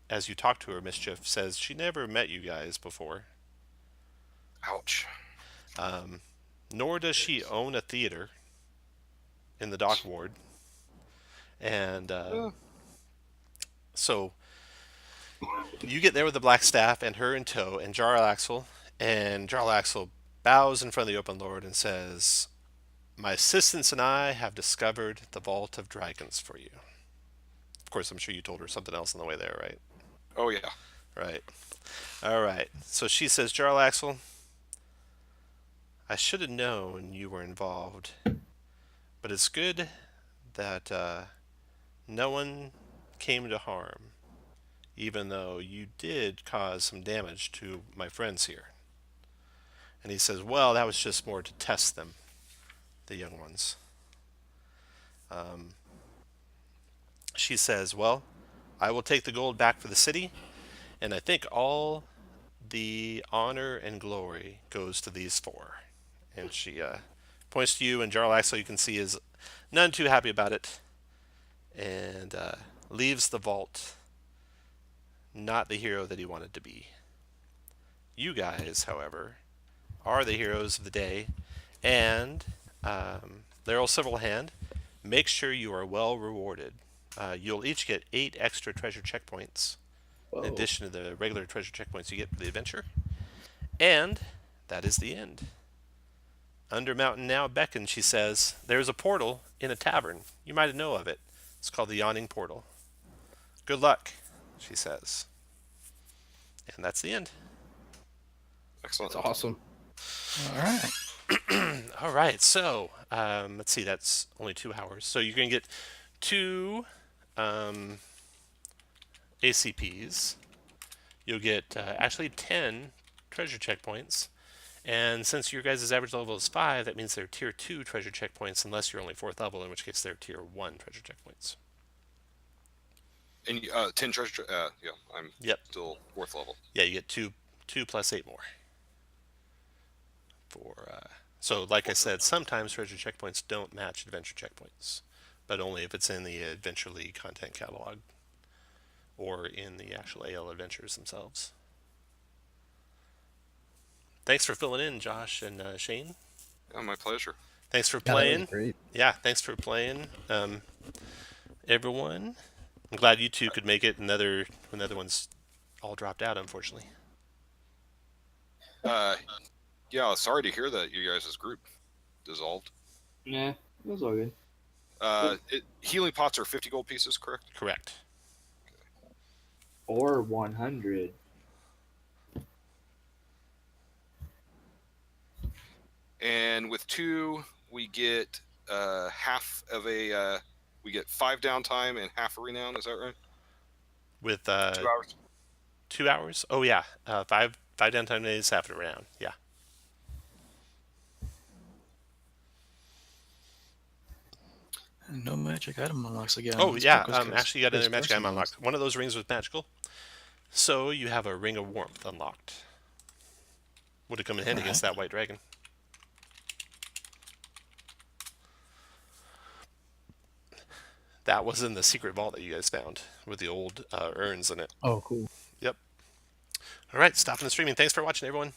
as you talk to her, Mischief, says she never met you guys before. Ouch. Nor does she own a theater in the dock ward. And so you get there with the Black Staff and her in tow and Jarlaxle, and Jarlaxle bows in front of the Open Lord and says, "My assistants and I have discovered the Vault of Dragons for you." Of course, I'm sure you told her something else on the way there, right? Oh yeah. Right. All right. So she says, "Jarlaxle, I should have known you were involved, but it's good that no one came to harm, even though you did cause some damage to my friends here." And he says, "Well, that was just more to test them, the young ones." She says, "Well, I will take the gold back for the city, and I think all the honor and glory goes to these four." And she points to you, and Jarlaxle, you can see, is none too happy about it. and leaves the vault not the hero that he wanted to be. You guys, however, are the heroes of the day, and Laryl Silverhand, make sure you are well rewarded. You'll each get 8 extra treasure checkpoints in addition to the regular treasure checkpoints you get for the adventure. And that is the end. Undermountain now beckons, she says. There's a portal in a tavern. You might know of it. It's called the Yawning Portal. Good luck, she says. And that's the end. Excellent. That's awesome. All right. All right, so let's see, that's only 2 hours. So you're going to get 2 ACPs. You'll get actually 10 treasure checkpoints. And since your guys' average level is 5, that means they're tier 2 treasure checkpoints, unless you're only 4th level, in which case they're tier 1 treasure checkpoints. And 10 treasure. Yeah, I'm still 4th level. Yeah, you get 2 plus 8 more. So, like I said, sometimes treasure checkpoints don't match adventure checkpoints, but only if it's in the Adventure League content catalog or in the actual AL adventures themselves. Thanks for filling in, Josh and Shane. Oh, my pleasure. Thanks for Yeah, that was playing. great. Yeah, thanks for playing, everyone. I'm glad you two could make it. When the other ones all dropped out, unfortunately. Yeah, sorry to hear that you guys' group dissolved. Yeah, it was all good. Healing pots are 50 gold pieces, correct? Correct. Or 100. And with 2, we get half of a. We get 5 downtime and half a renown. Is that right? With 2 hours. 2 hours? Oh yeah, 5 downtime days after round. Yeah. And no magic item unlocks again. Oh This yeah. book was Actually, you got another first magic item person unlocked. One of those rings was magical, so you have a ring of warmth unlocked. Would have come in handy against that white dragon. That was in the secret vault that you guys found with the old urns in it. Oh, cool. Yep. All right, stopping the streaming. Thanks for watching, everyone.